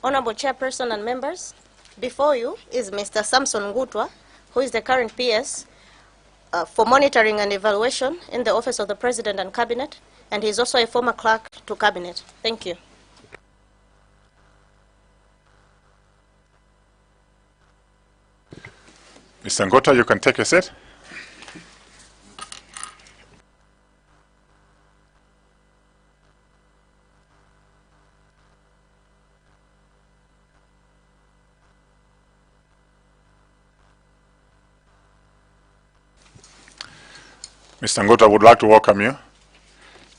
Honorable Chairperson and members, before you is Mr. Samson Ngutwa, who is the current PS for monitoring and evaluation in the Office of the President and Cabinet, and he is also a former clerk to Cabinet. Thank you. Mr. Ngutwa, you can take a seat. Mr. Ngutwa, I would like to welcome you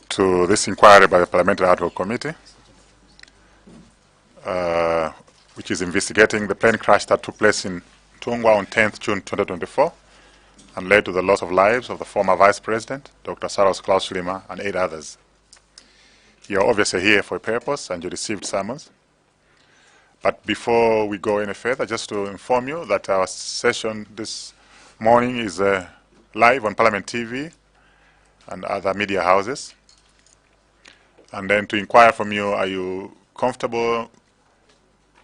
to this inquiry by the Parliamentary Ad Hoc Committee, which is investigating the plane crash that took place in Tungwa on 10th June 2024 and led to the loss of lives of the former Vice President, Dr. Saros Klaus Schliemann, and 8 others. You're obviously here for a purpose and you received summons. But before we go any further, just to inform you that our session this morning is live on Parliament TV and other media houses. And then to inquire from you, are you comfortable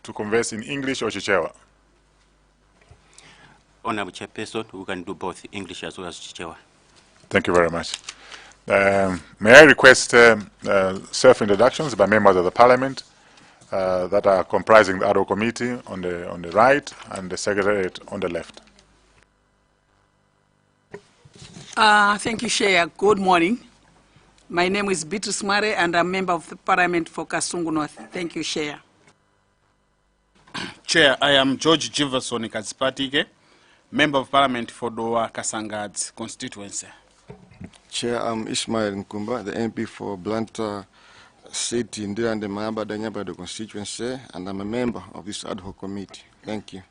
to converse in English or Chichewa? Honorable Chairperson, we can do both English as well as Chichewa. Thank you very much. May I request self-introductions by members of the Parliament that are comprising the Ad Hoc Committee on the right and the Secretariat on the left. Thank you, Chair. Good morning. My name is Beatrice Mare, and I'm a member of the Parliament for Kasungu North. Thank you, Chair. Chair, I am George Jefferson Katsipatike, Member of Parliament for Dowa Kasangad's constituency. Chair, I'm Ismail Nkumba, the MP for Blantyre City in the Mayaba Danyabado constituency, and I'm a member of this ad hoc committee. Thank you.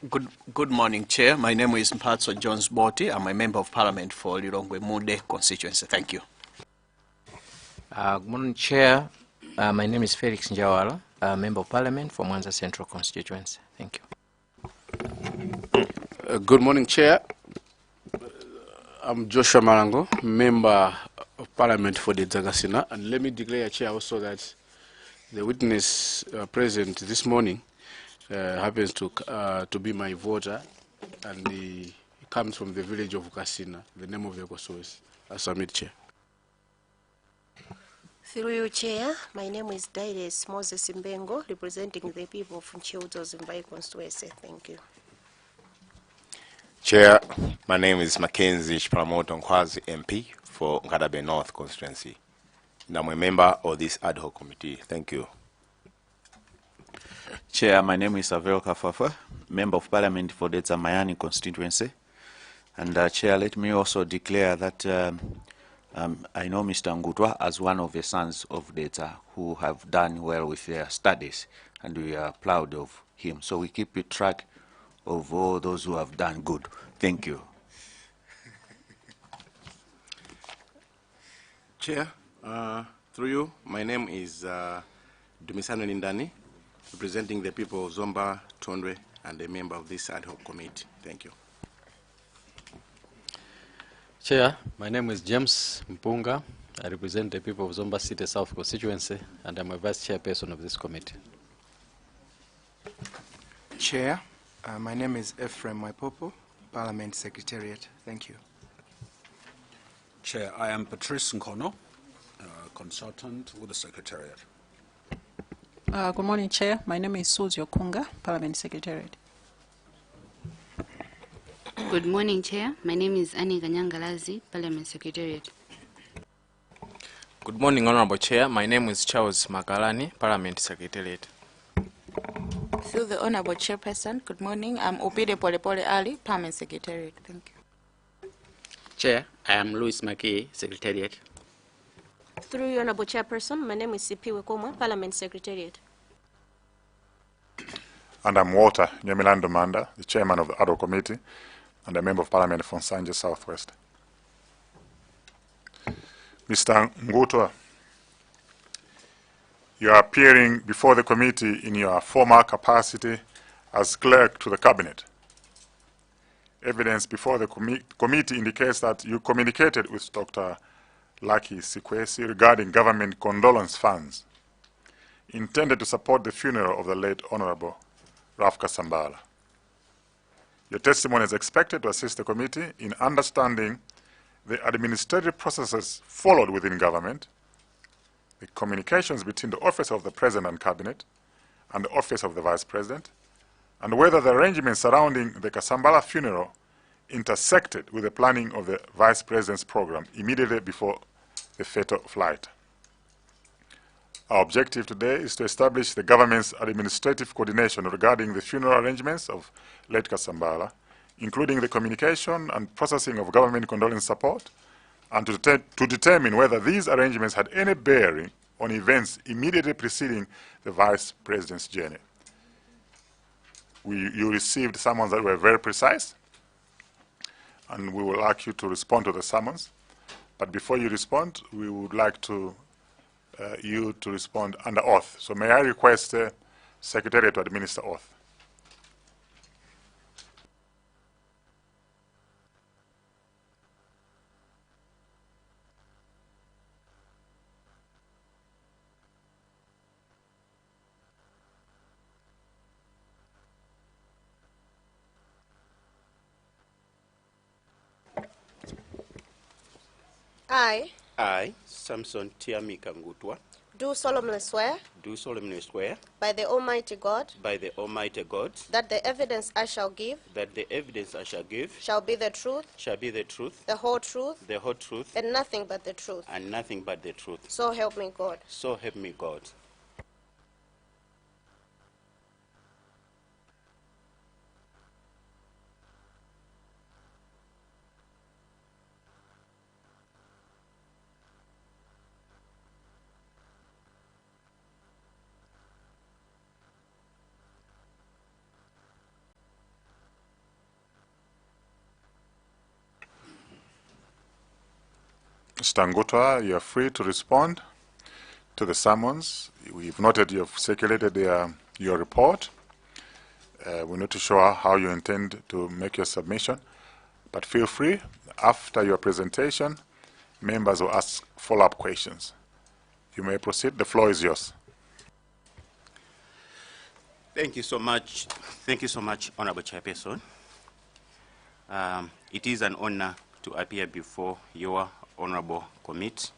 Good morning, Chair. My name is Mpatso Jones Boti. I'm a member of Parliament for Lilongwe Mude constituency. Thank you. Good morning, Chair. My name is Felix Njawala, a member of Parliament for Mwanza Central constituency. Thank you. Good morning, Chair. I'm Joshua Marango, member of Parliament for the Zagasina, and let me declare, Chair, also that the witness present this morning happens to be my voter, and he comes from the village of Kasina, the name of the constituency. I submit, Chair. Through you, Chair, my name is Daides Moses Mbengo, representing the people of Nchiuzo's Mbai constituency. Thank you. Chair, my name is Mackenzie Shpramoto Nkwazi, MP for Ngadabe North constituency, and I'm a member of this ad hoc committee. Thank you. Chair, my name is Avel Kafafa, Member of Parliament for the Mayani constituency. And Chair, let me also declare that I know Mr. Ngutwa as one of the sons of Data who have done well with their studies, and we are proud of him. So we keep a track of all those who have done good. Thank you. Chair, through you, my name is Dumisano Nindani, representing the people of Zomba, Tondwe, and a member of this ad hoc committee. Thank you. Chair, my name is James Mpunga. I represent the people of Zomba City South constituency, and I'm a vice chairperson of this committee. Chair, my name is Ephraim Waipopo, Parliament Secretariat. Thank you. Chair, I am Patrice Nkono, consultant with the Secretariat. Good morning, Chair. My name is Suzy Okunga, Parliament Secretariat. Good morning, Chair. My name is Annie Ganyangalazi, Parliament Secretariat. Good morning, Honorable Chair. My name is Charles Makalani, Parliament Secretariat. Through the Honorable Chairperson, good morning. I'm Opide Polepole Ali, Parliament Secretariat. Thank you. Chair, I am Louis Maki, Secretariat. Through you, Honorable Chairperson, my name is C.P. Wekomwa, Parliament Secretariat. And I'm Walter Nyamilando Manda, the chairman of the Ad Hoc Committee and a member of Parliament from Sanje Southwest. Mr. Ngutwa, you are appearing before the committee in your former capacity as clerk to the cabinet. Evidence before the committee indicates that you communicated with Dr. Lucky Sikwesi regarding government condolence funds. intended to support the funeral of the late Honorable Ralph Kasambala. Your testimony is expected to assist the committee in understanding the administrative processes followed within government, the communications between the Office of the President and Cabinet and the Office of the Vice President, and whether the arrangements surrounding the Kasambala funeral intersected with the planning of the Vice President's program immediately before the fatal flight. Our objective today is to establish the government's administrative coordination regarding the funeral arrangements of late Kasambala, including the communication and processing of government condolence support, and to determine whether these arrangements had any bearing on events immediately preceding the Vice President's journey. You received summons that were very precise, and we will ask you to respond to the summons. But before you respond, we would like to you to respond under oath. So may I request the Secretary to administer oath. I, Samson Ngutwa, do solemnly swear by the Almighty God that the evidence I shall give shall be the truth, the whole truth, and nothing but the truth. So help me God. So help me God. Mr. Ngutwa, you are free to respond to the summons. We've noted you have circulated your report. We need to show how you intend to make your submission. But feel free, after your presentation, members will ask follow-up questions. You may proceed. The floor is yours. Thank you so much. Thank you so much, Honorable Chairperson. It is an honor to appear before your Honorable Committee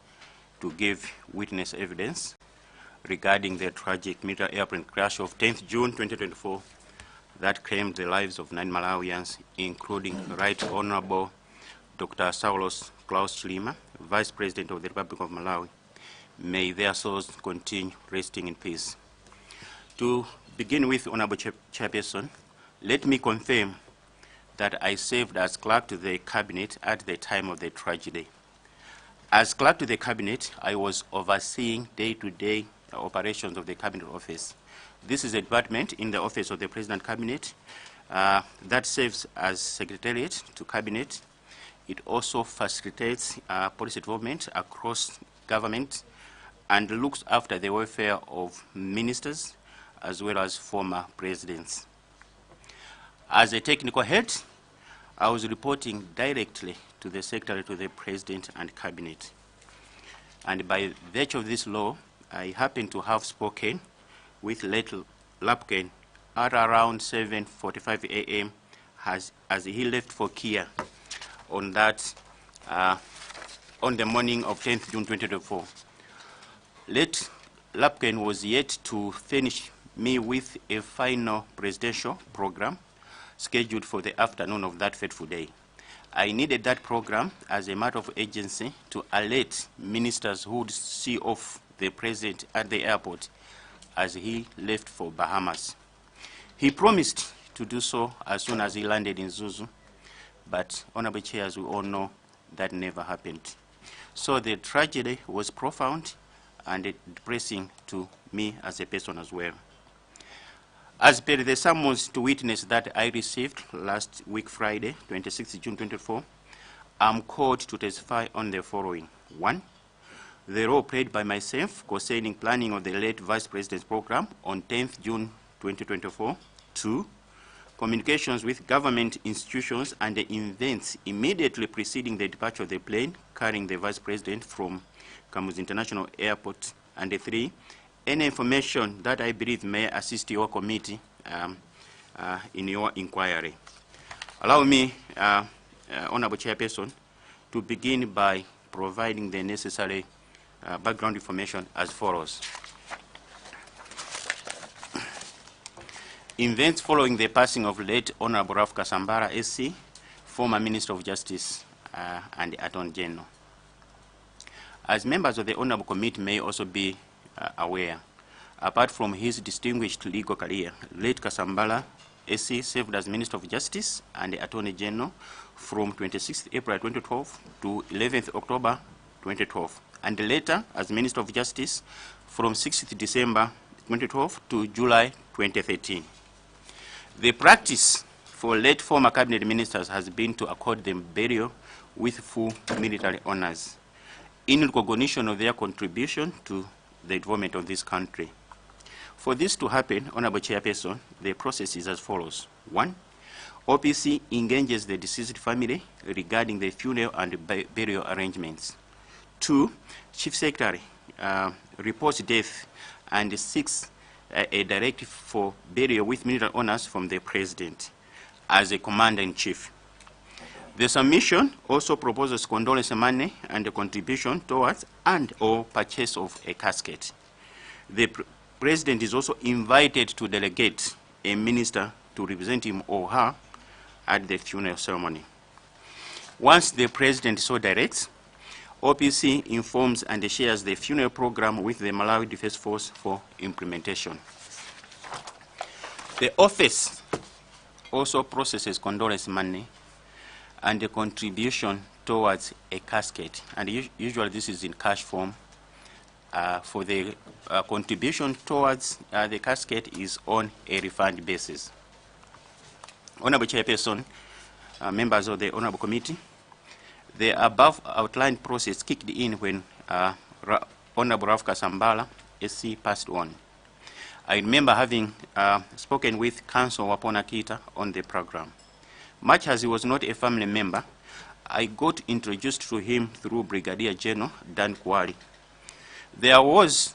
to give witness evidence regarding the tragic military airplane crash of 10th June 2024 that claimed the lives of 9 Malawians, including Right Honorable Dr. Saulos Klaus Chilima, Vice President of the Republic of Malawi. May their souls continue resting in peace. To begin with, Honorable Chairperson, let me confirm that I served as clerk to the cabinet at the time of the tragedy. As clerk to the cabinet, I was overseeing day-to-day operations of the cabinet office. This is a department in the office of the President Cabinet that serves as secretariat to cabinet. It also facilitates policy development across government and looks after the welfare of ministers as well as former presidents. As a technical head, I was reporting directly to the Secretary to the President and Cabinet. And by virtue of this law, I happen to have spoken with late Lapken at around 7:45 a.m. as he left for Kia on the morning of 10th June 2024. Late Lapken was yet to finish me with a final presidential program scheduled for the afternoon of that fateful day. I needed that program as a matter of urgency to alert ministers who would see off the president at the airport as he left for Bahamas. He promised to do so as soon as he landed in Zuzu, but Honorable Chair, as we all know, that never happened. So the tragedy was profound and depressing to me as a person as well. As per the summons to witness that I received last week Friday, 26 June 2024, I'm called to testify on the following. 1, the role played by myself concerning planning of the late Vice President's program on 10th June 2024. 2, communications with government institutions and the events immediately preceding the departure of the plane carrying the Vice President from Kamuzu International Airport. And 3, any information that I believe may assist your committee in your inquiry. Allow me, Honorable Chairperson, to begin by providing the necessary background information as follows. Events following the passing of late Honorable Ralph Kasambara, SC, former Minister of Justice and Attorney General. As members of the Honorable Committee may also be aware, apart from his distinguished legal career, late Kasambara, SC, served as Minister of Justice and Attorney General from 26th April 2012 to 11th October 2012, and later as Minister of Justice from 6th December 2012 to July 2013. The practice for late former cabinet ministers has been to accord them burial with full military honors in recognition of their contribution to the development of this country. For this to happen, Honorable Chairperson, the process is as follows. 1. OPC engages the deceased family regarding the funeral and burial arrangements. 2. Chief Secretary reports death and seeks a directive for burial with military honors from the President as a Commander-in-Chief. The submission also proposes condolence money and a contribution towards and/or purchase of a casket. The President is also invited to delegate a minister to represent him or her at the funeral ceremony. Once the President so directs, OPC informs and shares the funeral program with the Malawi Defense Force for implementation. The office also processes condolence money and a contribution towards a casket, and usually this is in cash form. For the contribution towards the casket is on a refund basis. Honorable Chairperson, members of the Honorable Committee, the above outlined process kicked in when Honorable Ralph Kasambara, SC, passed on. I remember having spoken with Council Wapona Kita on the program. Much as he was not a family member, I got introduced to him through Brigadier General Dan Kwali. There was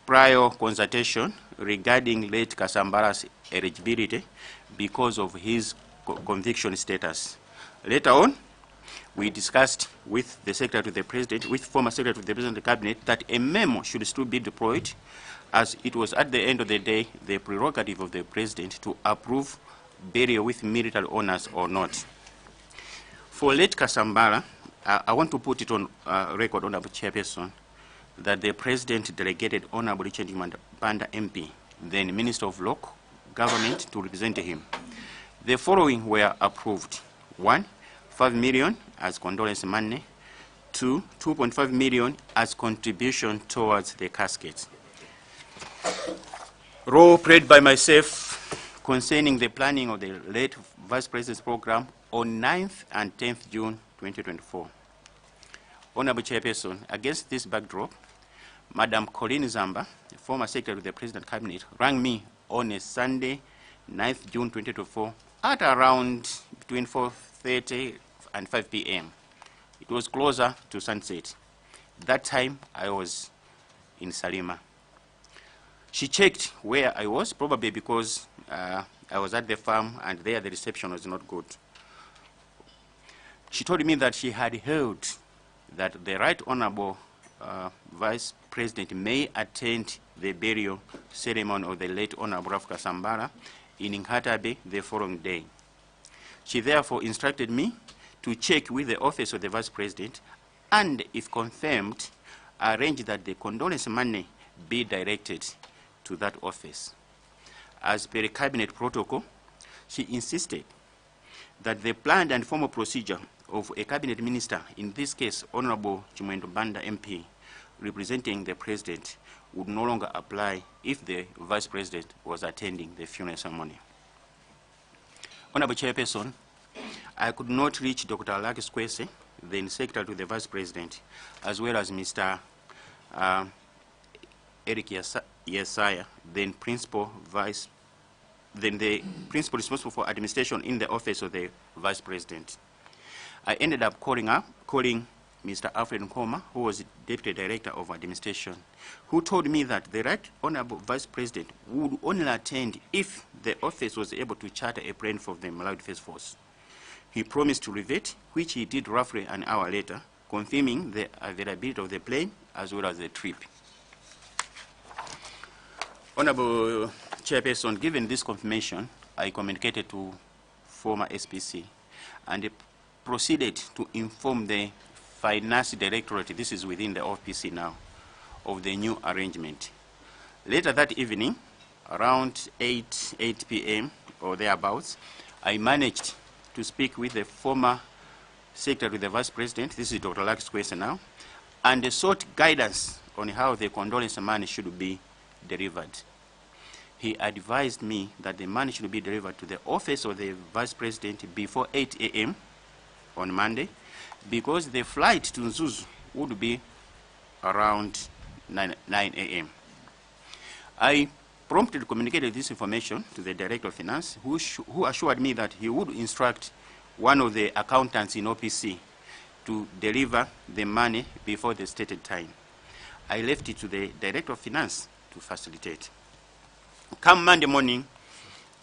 prior consultation regarding late Kasambara's eligibility because of his conviction status. Later on, we discussed with the Secretary to the President, with former Secretary to the President of the Cabinet, that a memo should still be deployed, as it was at the end of the day the prerogative of the President to approve burial with military honors or not. For late Kasambara, I want to put it on record, Honorable Chairperson, that the President delegated Honorable Richard Banda MP, then Minister of Local Government, to represent him. The following were approved. 1, 5 million as condolence money. 2, 2.5 million as contribution towards the casket. Role played by myself concerning the planning of the late Vice President's program on 9th and 10th June 2024. Honorable Chairperson, against this backdrop, Madam Colleen Zamba, former Secretary of the President Cabinet, rang me on a Sunday, 9th June 2024, at around between 4:30 and 5 p.m. It was closer to sunset. That time, I was in Salima. She checked where I was, probably because I was at the farm and there the reception was not good. She told me that she had heard that the Right Honorable Vice President may attend the burial ceremony of the late Honorable Ralph Kasambara in Ngatabe the following day. She therefore instructed me to check with the office of the Vice President and, if confirmed, arrange that the condolence money be directed to that office. As per Cabinet protocol, she insisted that the planned and formal procedure of a Cabinet Minister, in this case Honorable Chimwendo Banda MP, representing the President, would no longer apply if the Vice President was attending the funeral ceremony. Honorable Chairperson, I could not reach Dr. Alakis Kwese, then Secretary to the Vice President, as well as Mr. Eric Yesaya, then the Principal responsible for administration in the office of the Vice President. I ended up calling Mr. Alfred Nkoma, who was Deputy Director of Administration, who told me that the Right Honorable Vice President would only attend if the office was able to charter a plane for the Malawi Defense Force. He promised to revert, which he did roughly an hour later, confirming the availability of the plane as well as the trip. Honorable Chairperson, given this confirmation, I communicated to former SPC and proceeded to inform the Finance Directorate, this is within the OPC now, of the new arrangement. Later that evening, around 8 p.m. or thereabouts, I managed to speak with the former Secretary of the Vice President, this is Dr. Lax Kwese now, and sought guidance on how the condolence money should be delivered. He advised me that the money should be delivered to the office of the Vice President before 8 a.m. on Monday, because the flight to Nzuzu would be around 9 a.m. I promptly communicated this information to the Director of Finance, who assured me that he would instruct one of the accountants in OPC to deliver the money before the stated time. I left it to the Director of Finance to facilitate. Come Monday morning,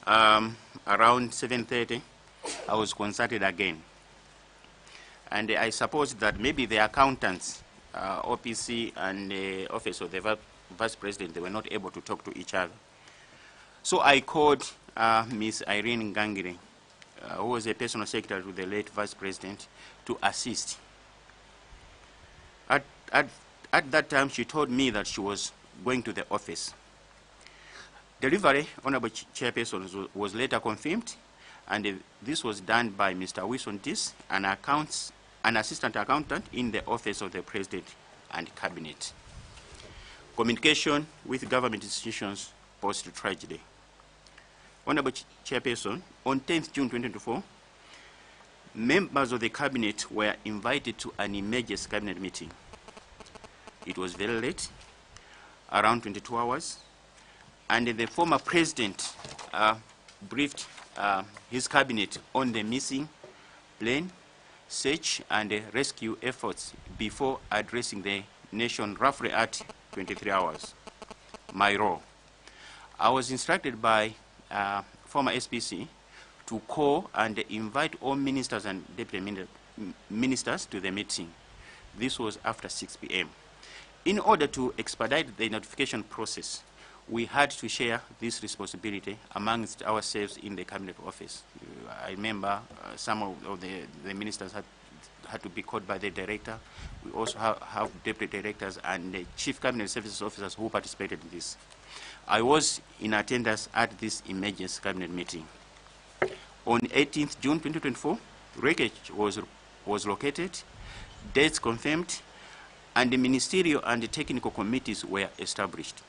around 7:30, I was consulted again. And I suppose that maybe the accountants, OPC and the Office of the Vice President, they were not able to talk to each other. So I called Ms. Irene Ngangire, who was a personal secretary to the late Vice President, to assist. At that time, she told me that she was going to the office. Delivery, Honorable Chairperson, was later confirmed, and this was done by Mr. Wilson Tis, an assistant accountant in the office of the President and Cabinet. Communication with government institutions post-tragedy. Honorable Chairperson, on 10th June 2024, members of the Cabinet were invited to an emergency Cabinet meeting. It was very late, around 22 hours, and the former President briefed his Cabinet on the missing plane, search and rescue efforts before addressing the nation roughly at 23 hours. My role. I was instructed by former SPC to call and invite all ministers and deputy ministers to the meeting. This was after 6 p.m. In order to expedite the notification process, we had to share this responsibility amongst ourselves in the Cabinet Office. I remember some of the ministers had to be called by the director. We also have deputy directors and the chief Cabinet Services officers who participated in this. I was in attendance at this emergency Cabinet meeting. On 18th June 2024, wreckage was located, dates confirmed, and the ministerial and the technical committees were established.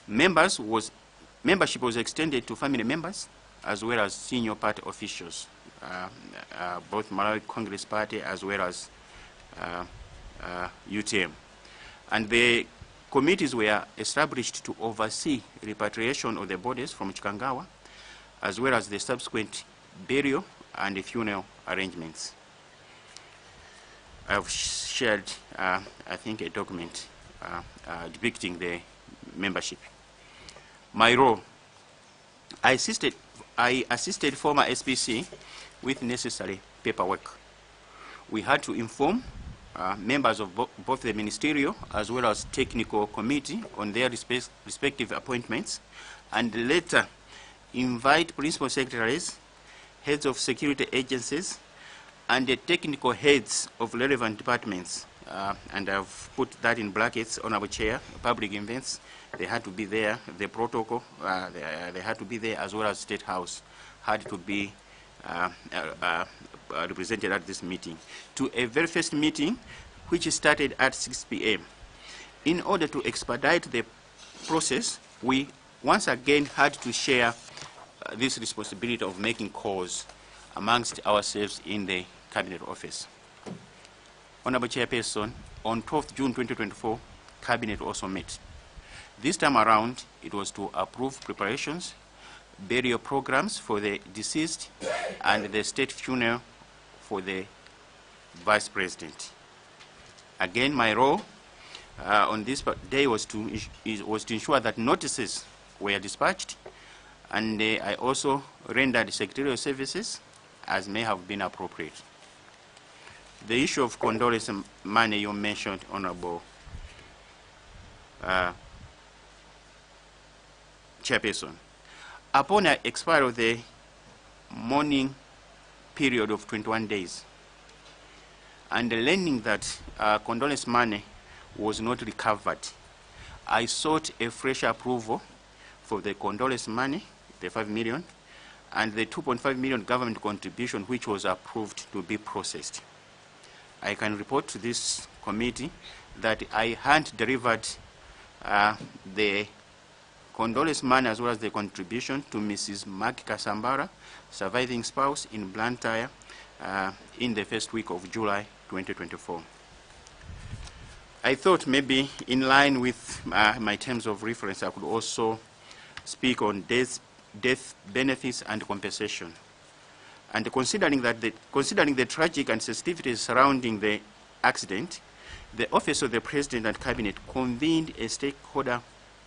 Membership was extended to family members as well as senior party officials, both Malawi Congress Party as well as UTM. And the committees were established to oversee repatriation of the bodies from Chikangawa, as well as the subsequent burial and the funeral arrangements. I've shared, I think, a document depicting the membership. My role, I assisted former SPC with necessary paperwork. We had to inform members of both the ministerial as well as technical committee on their respective appointments, and later invite principal secretaries, heads of security agencies, and the technical heads of relevant departments. And I've put that in brackets, Honorable Chair, public events, they had to be there, the protocol, they had to be there, as well as State House had to be represented at this meeting. To a very first meeting, which started at 6 p.m. In order to expedite the process, we once again had to share this responsibility of making calls amongst ourselves in the Cabinet Office. Honorable Chairperson, on 12th June 2024, Cabinet also met. This time around, it was to approve preparations, burial programs for the deceased, and the state funeral for the Vice President. Again, my role on this day was to ensure that notices were dispatched, and I also rendered secretarial services as may have been appropriate. The issue of condolence money you mentioned, Honorable Chairperson. Upon the expiry of the mourning period of 21 days, and learning that condolence money was not recovered, I sought a fresh approval for the condolence money, the 5 million, and the 2.5 million government contribution, which was approved to be processed. I can report to this committee that I hand delivered the condolence money as well as the contribution to Mrs. Maggie Kasambara, surviving spouse in Blantyre, in the first week of July 2024. I thought maybe in line with my terms of reference, I could also speak on death benefits and compensation. And considering the tragic and sensitivities surrounding the accident, the Office of the President and Cabinet convened a stakeholder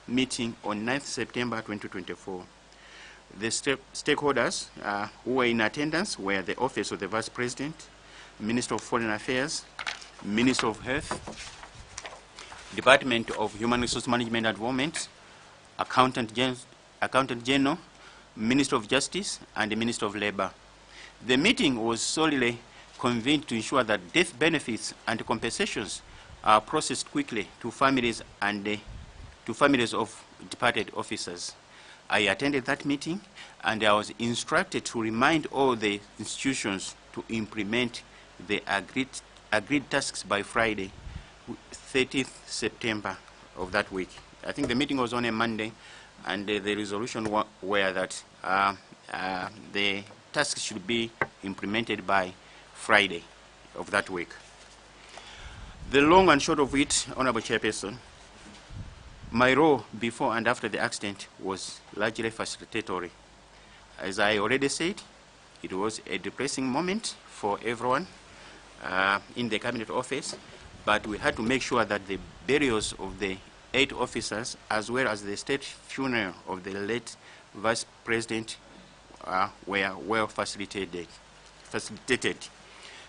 meeting on 9th September 2024. The stakeholders who were in attendance were the Office of the Vice President, Minister of Foreign Affairs, Minister of Health, Department of Human Resource Management and Development, Accountant General, Minister of Justice, and the Minister of Labor. The meeting was solely convened to ensure that death benefits and compensations are processed quickly to families and to families of departed officers. I attended that meeting, and I was instructed to remind all the institutions to implement the agreed tasks by Friday, 30th September of that week. I think the meeting was on a Monday, and the resolution were that the tasks should be implemented by Friday of that week. The long and short of it, Honorable Chairperson, my role before and after the accident was largely facilitatory. As I already said, it was a depressing moment for everyone in the Cabinet Office, but we had to make sure that the burials of the 8 officers, as well as the state funeral of the late Vice President, were well facilitated.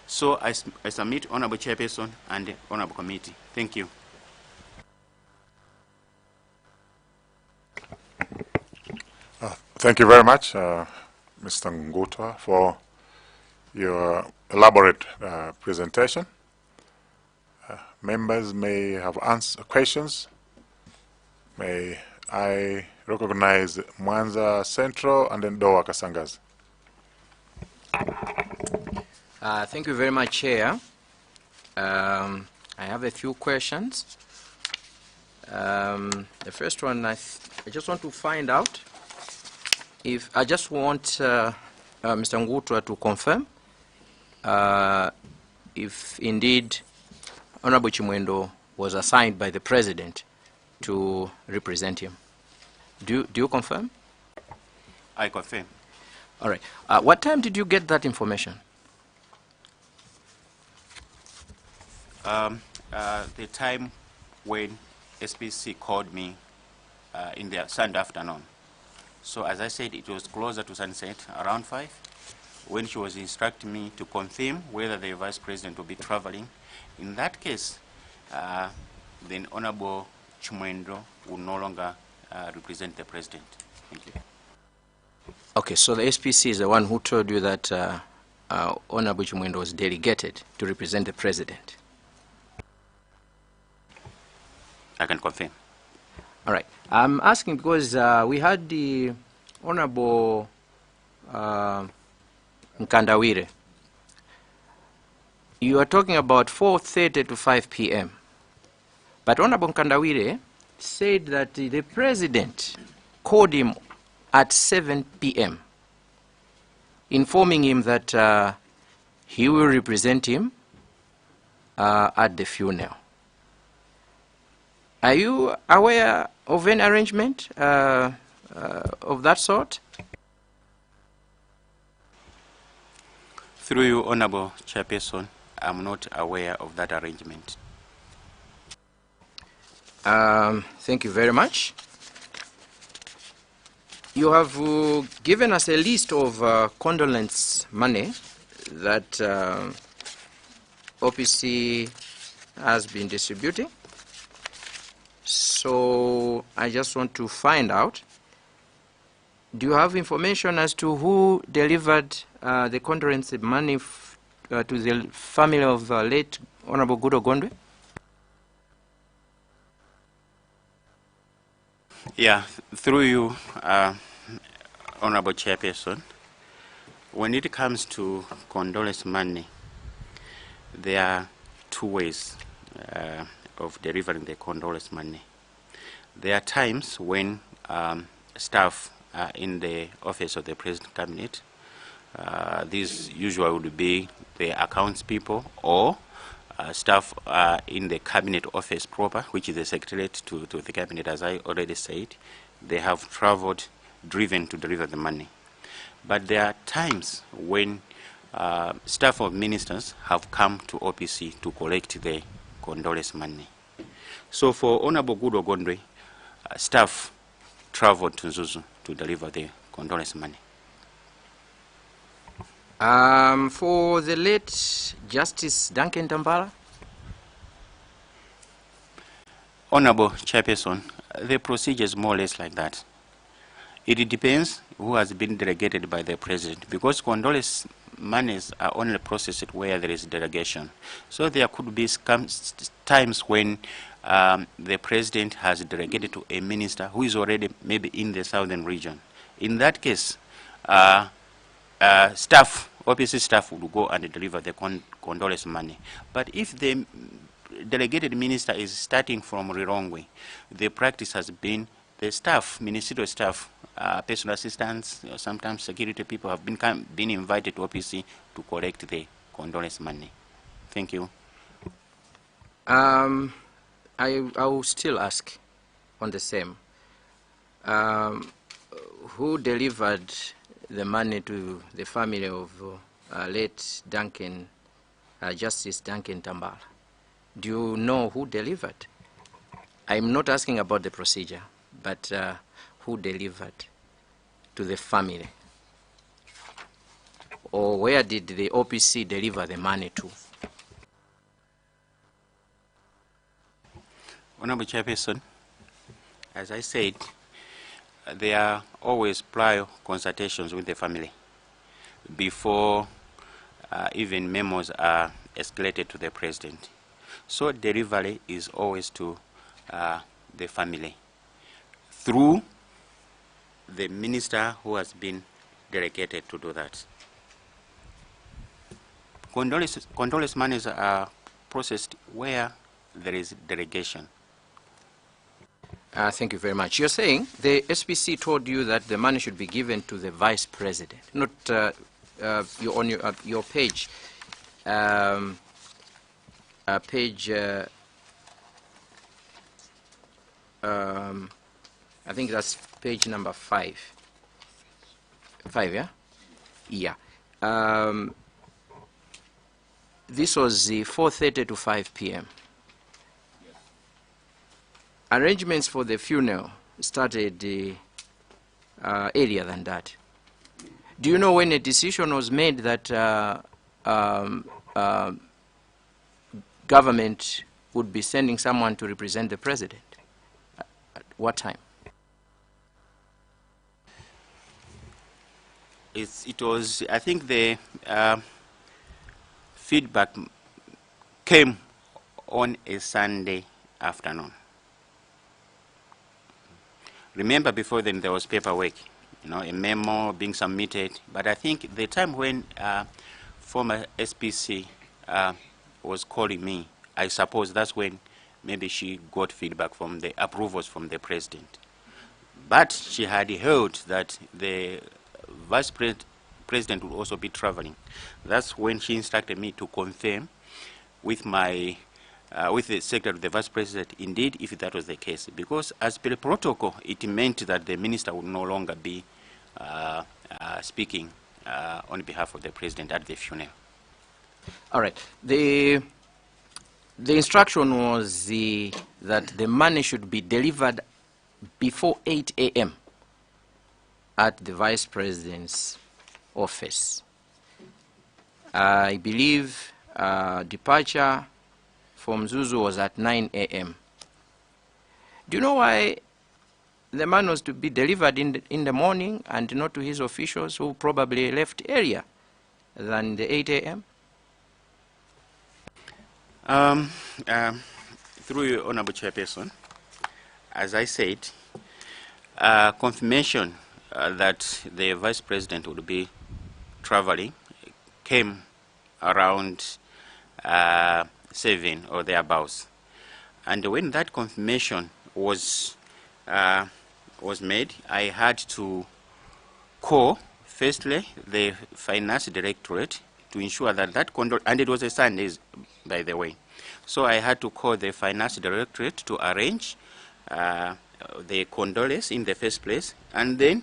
So I submit, Honorable Chairperson and Honorable Committee. Thank you. Thank you very much, Mr. Ngutwa, for your elaborate presentation. Members may have questions. May I recognize Mwanza Central and then Dowa Kasangazi. Thank you very much, Chair. I have a few questions. The first one, I just want to find out if I just want Mr. Ngutwa to confirm if indeed Honorable Chimwendo was assigned by the President to represent him. Do you confirm? I confirm. All right. What time did you get that information? The time when SPC called me in the Sunday afternoon. So as I said, it was closer to sunset, around 5, when she was instructing me to confirm whether the Vice President will be traveling. In that case, then Honorable Chimwendo will no longer represent the President. Thank you. Okay, so the SPC is the one who told you that Honorable Chimwendo was delegated to represent the President. I can confirm. All right. I'm asking because we had the Honorable Nkandawire. You are talking about 4:30 to 5 p.m. But Honorable Nkandawire said that the President called him at 7 p.m., informing him that he will represent him at the funeral. Are you aware of any arrangement of that sort? Through you, Honorable Chairperson, I'm not aware of that arrangement. Thank you very much. You have given us a list of condolence money that OPC has been distributing. So I just want to find out, do you have information as to who delivered the condolence money to the family of late Honorable Gudo Gondwe? Yeah, through you, Honorable Chairperson, when it comes to condolence money, there are two ways of delivering the condolence money. There are times when staff are in the office of the President Cabinet. These usually would be the accounts people or staff in the Cabinet office proper, which is the Secretariat to the Cabinet, as I already said. They have traveled, driven to deliver the money. But there are times when staff of ministers have come to OPC to collect the condolence money. So for Honorable Gudo Gondwe, staff traveled to Zuzu to deliver the condolence money. For the late Justice Duncan Tambala? Honorable Chairperson, the procedure is more or less like that. It depends who has been delegated by the President, because condolence monies are only processed where there is delegation. So there could be times when the President has delegated to a minister who is already maybe in the southern region. In that case, OPC staff would go and deliver the condolence money. But if the delegated minister is starting from Rirongwe, the practice has been the staff, ministerial staff, personal assistants, sometimes security people have been invited to OPC to collect the condolence money. Thank you. I will still ask on the same. Who delivered the money to the family of late Duncan, Justice Duncan Tambala? Do you know who delivered? I'm not asking about the procedure, but who delivered to the family? Or where did the OPC deliver the money to? Honorable Chairperson, as I said, there are always prior consultations with the family before even memos are escalated to the President. So delivery is always to the family through the minister who has been delegated to do that. Condolence monies are processed where there is delegation. Thank you very much. You're saying the SPC told you that the money should be given to the Vice President, not on your page. Page, I think that's page number 5. 5, yeah? Yeah. This was the 4:30 to 5 p.m. Arrangements for the funeral started earlier than that. Do you know when a decision was made that government would be sending someone to represent the President? At what time? It was, I think the feedback came on a Sunday afternoon. Remember, before then there was paperwork, a memo being submitted. But I think the time when former SPC was calling me, I suppose that's when maybe she got feedback from the approvals from the President. But she had heard that the Vice President would also be traveling. That's when she instructed me to confirm with my with the Secretary of the Vice President, indeed, if that was the case. Because as per protocol, it meant that the minister would no longer be speaking on behalf of the President at the funeral. All right. The The instruction was that the money should be delivered before 8 a.m. at the Vice President's office. I believe departure from Zuzu was at 9 a.m. Do you know why the man was to be delivered in the morning and not to his officials who probably left earlier than the 8 a.m.? Through you, Honorable Chairperson, as I said, confirmation that the Vice President would be traveling came around 7 or thereabouts. And when that confirmation was made, I had to call, firstly, the Finance Directorate to ensure that and it was a Sunday, by the way. So I had to call the Finance Directorate to arrange the condolence in the first place, and then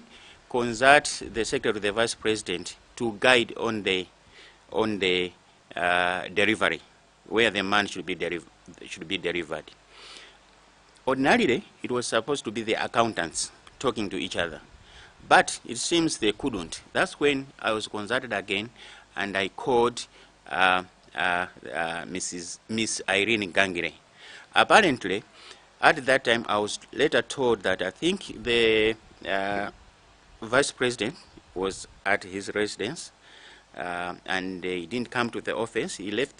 consult the Secretary of the Vice President to guide on the delivery, where the man should be delivered. Ordinarily, it was supposed to be the accountants talking to each other, but it seems they couldn't. That's when I was consulted again, and I called Miss Irene Gangire. Apparently, at that time, I was later told that I think the Vice President was at his residence, and he didn't come to the office. He left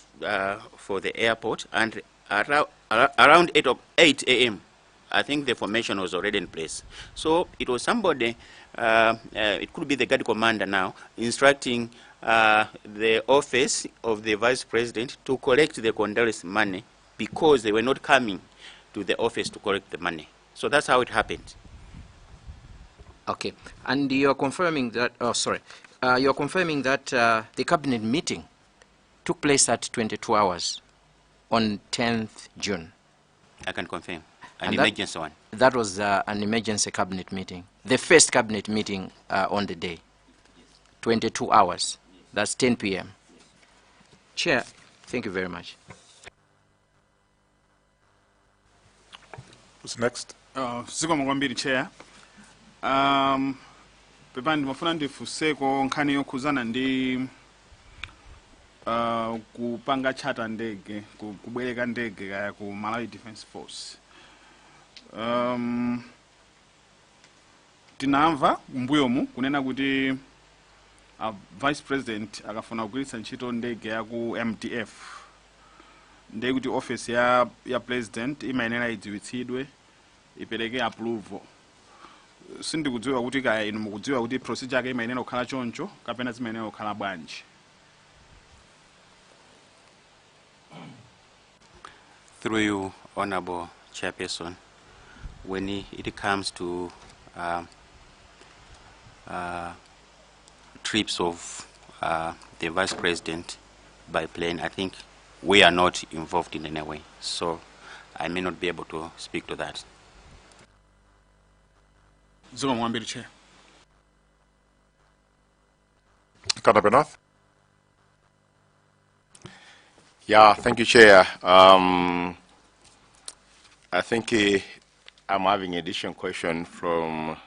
for the airport, and around 8 a.m., I think the formation was already in place. So it was somebody, it could be the guard commander now, instructing the office of the Vice President to collect the condolence money because they were not coming to the office to collect the money. So that's how it happened. Okay, and you're confirming that, you're confirming that the cabinet meeting took place at 22 hours on 10th June. I can confirm. An emergency one. That was an emergency cabinet meeting. The first cabinet meeting on the day. 22 hours. That's 10 p.m. Chair, thank you very much. Who's next? Zikomo kwambiri Chair. Pepani mafuna ndifuseko nkhani yokhuzana ndi kupanga chata ndege, kubwereka ndege kaya ku Malawi Defense Force. Tinamva mbuyomu kunena kuti Vice President akafuna kugwiritsa ntchito ndege ya ku MTF. Ndege kuti office ya President imayenera idziwitsidwe ipereke approval. Sindikudziwa kuti kaya inu mukudziwa kuti procedure yake imayenera kukhala choncho kapena zimayenera kukhala bwanji. Through you, Honorable Chairperson, when it comes to trips of the Vice President by plane, I think we are not involved in any way, so I may not be able to speak to that. Zikomo kwambiri Chair. Benoth. Yeah, thank you, Chair. I think I'm having an additional question from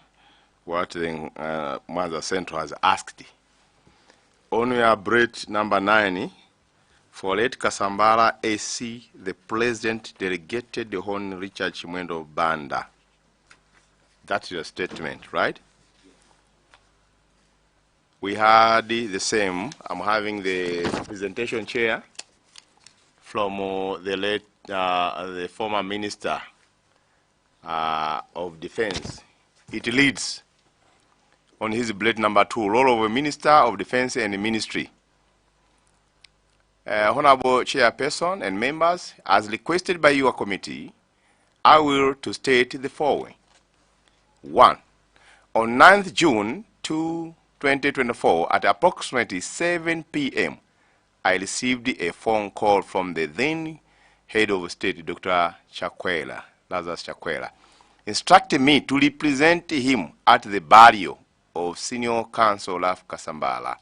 what the Mwanza Central has asked. On your break number 9, for late Kasambala AC, the President delegated the Hon Richard Chimwendo Banda. That's your statement, right? We had the same. I'm having the presentation, Chair, from the late, the former Minister of Defense. It leads on his blade number 2, role of a Minister of Defense and Ministry. Honorable Chairperson and members, as requested by your committee, I will to state the following. 1. On 9th June 2024, at approximately 7 p.m., I received a phone call from the then head of state, Dr. Chakwera, Lazarus Chakwera, instructing me to represent him at the burial of Senior Counsel of Kasambala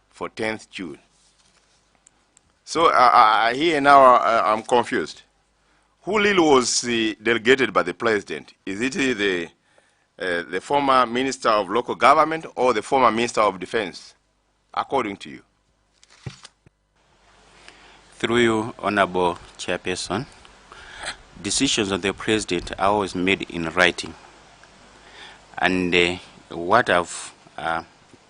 for 10th June. So here now I'm confused. Who really was delegated by the president? Is it the former Minister of Local Government or the former Minister of Defense, according to you? Through you, Honorable Chairperson, decisions of the President are always made in writing. And what I've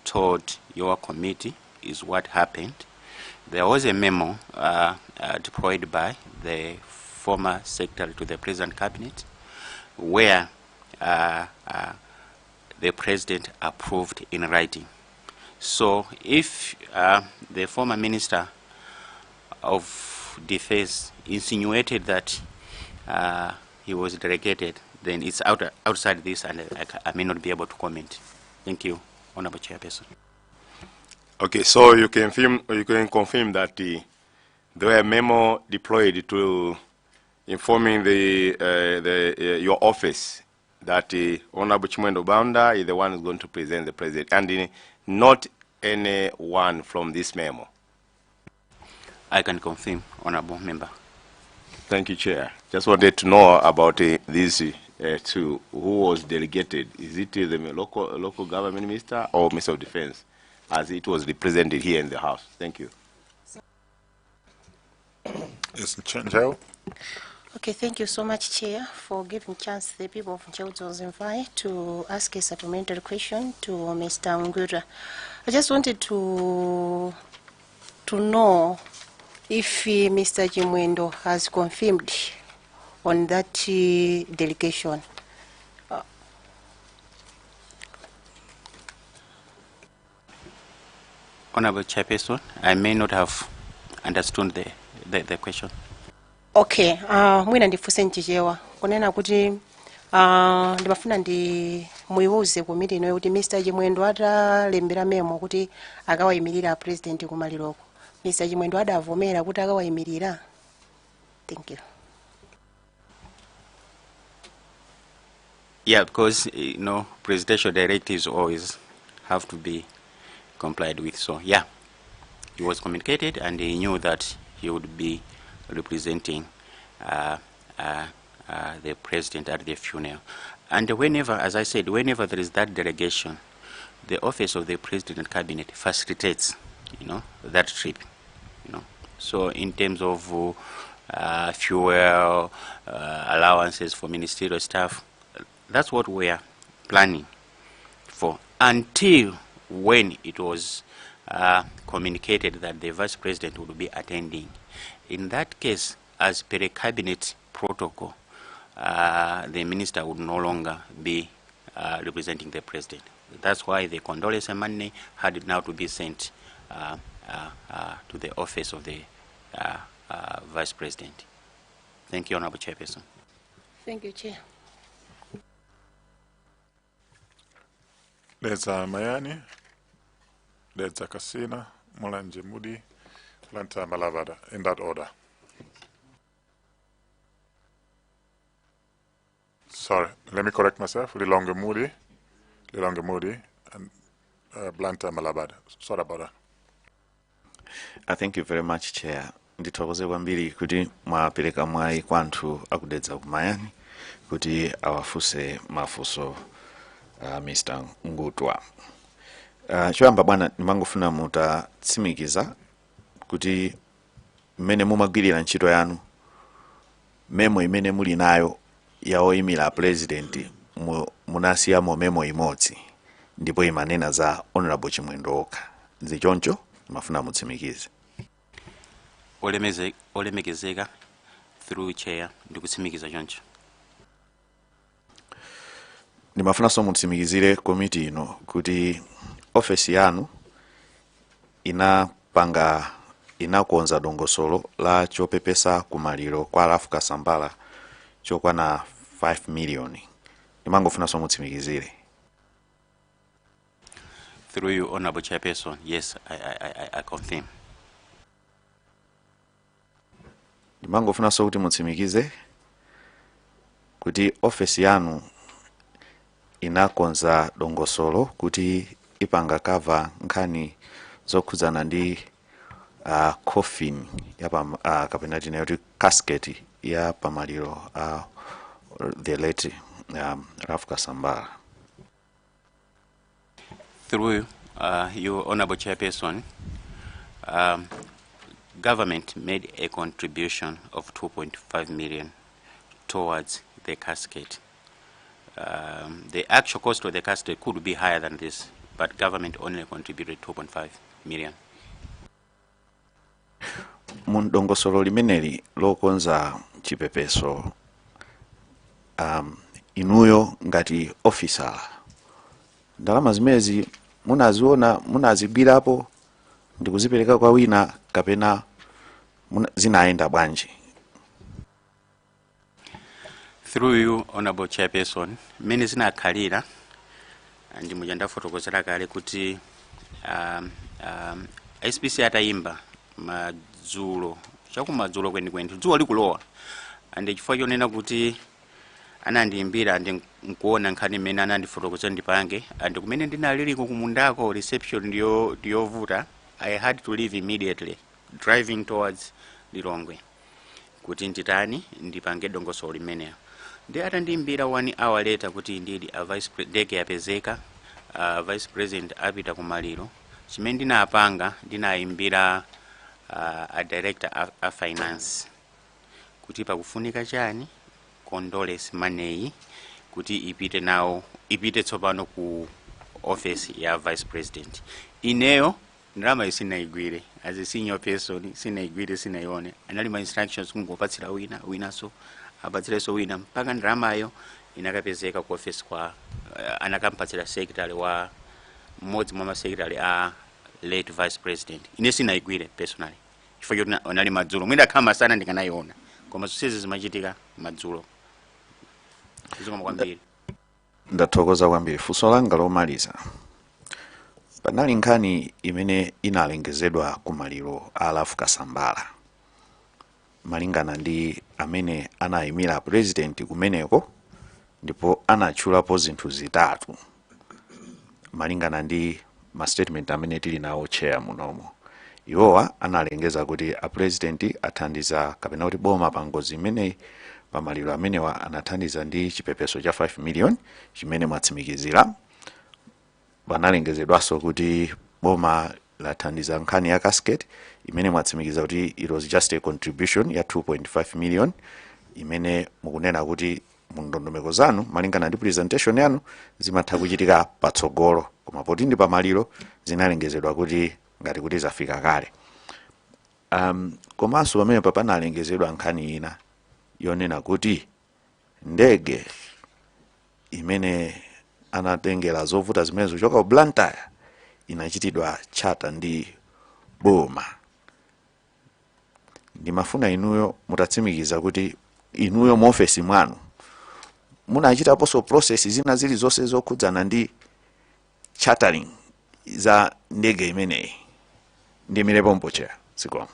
told your committee is what happened. There was a memo deployed by the former Secretary to the President Cabinet where the President approved in writing. So if the former Minister of Defense insinuated that he was delegated, then it's outside this, and I may not be able to comment. Thank you, Honorable Chairperson. Okay, so you can confirm that there were a memo deployed to informing your office that Honorable Chimwendo Banda is the one who's going to present the president, and not anyone from this memo. I can confirm, Honorable Member. Thank you, Chair. Just wanted to know about these two. Who was delegated? Is it the local government minister or Minister of Defense, as it was represented here in the House? Thank you. Yes, Chair. Okay, thank you so much, Chair, for giving chance the people of Ncheudzonzimvai to ask a supplementary question to Mr. Ngutwa. I just wanted to know if Mr. Chimwendo has confirmed on that delegation. Honorable Chairperson, I may not have understood the question. Okay, mwina ndifuse nchichewa kunena kuti ndimafuna ndi muiwuze komiti ino kuti Mr. Chimwendo atalembera memo kuti akawayimirira president kumaliroko. Mr. Chimwendo adavomera kuti akawayimirira. Thank you. Yeah, because presidential directives always have to be complied with. So yeah, he was communicated, and he knew that he would be representing the president at the funeral. And whenever, as I said, whenever there is that delegation, the office of the president cabinet facilitates, that trip. So in terms of fuel allowances for ministerial staff, that's what we are planning for, until when it was communicated that the vice president would be attending. In that case, as per a cabinet protocol, the minister would no longer be representing the president. That's why the condolence money had now to be sent to the office of the vice president. Thank you, Honorable Chairperson. Thank you, Chair. There's Mayani, there's Kasina, Mulanje Mudi, Lanta Malavada, in that order. Sorry, let me correct myself. Lilonge Mudi, and Blanta Malabada. Sorry about that. Thank you very much, Chair. Ndithokoze kwambiri kuti mwapeleka mwayi kwa anthu akudedza kumayani kuti awafuse mafuso Mr. Ngutwa. Choyamba bwana ndimangofuna mutatsimikiza kuti mmene mumagwirira ntchito yanu memo imene muli nayo ya oyimira president munasiyamo memo imodzi ndipo imanena za Honorable Chimwendo okha. Nzichoncho mafuna mutsimikize. Olemekezeka through chair ndikutsimikiza choncho. Ndimafuna so mutsimikizire komiti ino kuti office yanu inakonza dongosolo la chopepesa kumaliro kwa Alafu Kasambala chokwana 5 million. Ndimangofuna so mutsimikizire. Through you, Honorable Chairperson, yes, I confirm. Ndimangofuna so kuti mutsimikize kuti office yanu inakonza dongosolo kuti ipanga cover nkhani zokhudzana ndi coffin ya kapena tinayoti casket ya pamaliro the late Ralph Kasambala. Through your honorable chairperson, government made a contribution of 2.5 million towards the casket. The actual cost of the casket could be higher than this, but government only contributed 2.5 million. Mundongosolo limeneli lokonza chipepeso inuyo ngati officer ndalama zimezi munaziona munazigwirapo ndikuzipereka kwa wina kapena zinaenda bwanji? Through you, honorable chairperson, mene zinakhalira ndi mujandafotokozera kale kuti SPC atayimba madzulo chakumadzulo kwenikweni dzuwa likulowa ande chifukwa chonena kuti anandiyimbira andi nkuona nkhani imene anandifotokozera ndipange andi kumene ndinaliliko kumundako reception ndiyovuta. I had to leave immediately driving towards Lilongwe kuti nditani ndipange dongosolo limeneyo. Ndi atandiyimbira 1 hour later kuti indeed a ndege yapezeka, vice president apita kumaliro. Chimene ndinapanga ndinayimbira a director a finance kuti pakufunika chani condolence money kuti ipite tsopano ku office ya vice president. Ineyo ndalama isinaigwire as a senior person, sinaigwire sinaione, anali ma instructions kungopatsira wina so apatsireso wina mpaka ndalamayo inakapezeka ku office kwa anakampatsira secretary wa mmodzi mwa secretary a late vice president. Ine sinaigwire personally chifukwa choti anali madzulo mwina kama sana ndikanaiona koma zonsezi zimachitika madzulo. Zikoma kwambiri. Ndathokoza kwambiri. Funso langa lomaliza, panali nkhani imene inalengezedwa kumaliro a Ralph Kasambala malingana ndi amene anayimira president kumeneko, ndipo anatchulapo zinthu zitatu malingana ndi ma statement amene tili nawo chair munomo. Iwowa analengeza kuti a president athandiza kapena kuti boma pa ngozi imeneyi pamaliro amenewa anathandiza ndi chipepeso cha 5 million chimene mwatsimikizira. Banalengezedwaso kuti boma lathandiza nkhani ya casket imene mwatsimikiza kuti it was just a contribution ya 2.5 million imene mukunena kuti mundondomeko zanu malingana ndi presentation yanu zimatha kuchitika patsogolo, koma poti ndi pamaliro zinalengezedwa kuti ngati kuti zafika kale. Komanso pamene panalengezedwa nkhani ina yonena kuti ndege imene anatengera zovuta zimene zochoka ku Blantyre inachitidwa chata ndi boma. Ndimafuna inuyo mutatsimikiza kuti inuyo mu office mwanu munachitaponso process zina zili zonse zokhudzana ndi chartering za ndege imeneyi. Ndimilepo mpochera sikoma.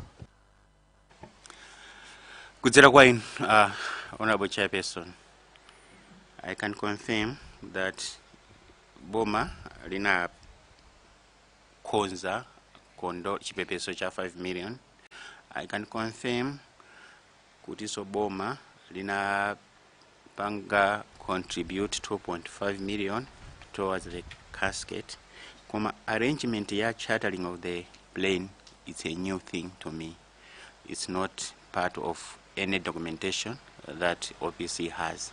Kudzera kwa inu, honorable chairperson, I can confirm that boma lina konza kondo chipepeso cha 5 million. I can confirm kuti so boma lina panga contribute 2.5 million towards the casket. Koma arrangement ya chartering of the plane, it's a new thing to me. It's not part of any documentation that OPC has.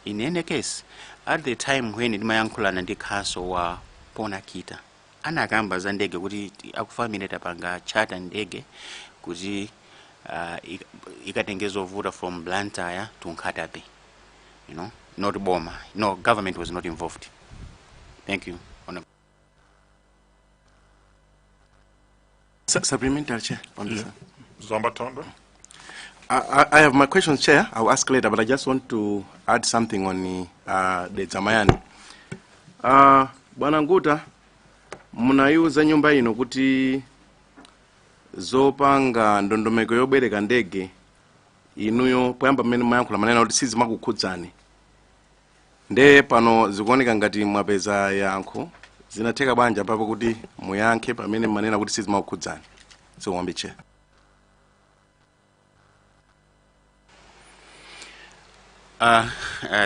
In any case, at the time when ndimayankhulana ndi council wa Pona Kita, anakamba za ndege kuti akufamile tapanga charter ndege kuti ikatengeza vuta from Blantyre to Nkatabe. You know, not Boma. No, government was not involved. Thank you. Supplementary, Chair. Zomba Tondo. I have my questions, Chair. I'll ask later, but I just want to add something on the Zamayani. Bwana Ngutwa, munayuza nyumba ino kuti zopanga ndondomeko yobereka ndege inuyo poyamba mmene mayankhula manena kuti sizimakukhudzani. Nde pano zikuoneka ngati mwapeza yankho zinatheka banja papo kuti muyankhe pamene manena kuti sizimakukhudzani. So wambe chair.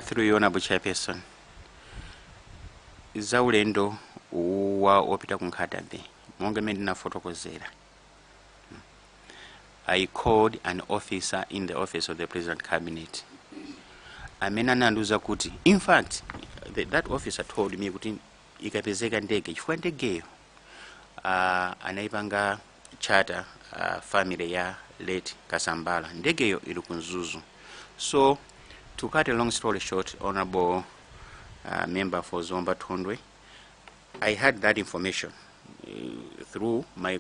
Through you, Honorable Chairperson, zaulendo wa opita kunkatabe monge mendina fotokozera. I called an officer in the office of the President Cabinet. Amena nanduza kuti, in fact, that officer told me kuti ikapezeka ndege chifukwa ndegeyo anaipanga charter family ya late Kasambala. Ndegeyo ili kunzuzu. So to cut a long story short, Honorable member for Zomba Tondwe, I had that information through my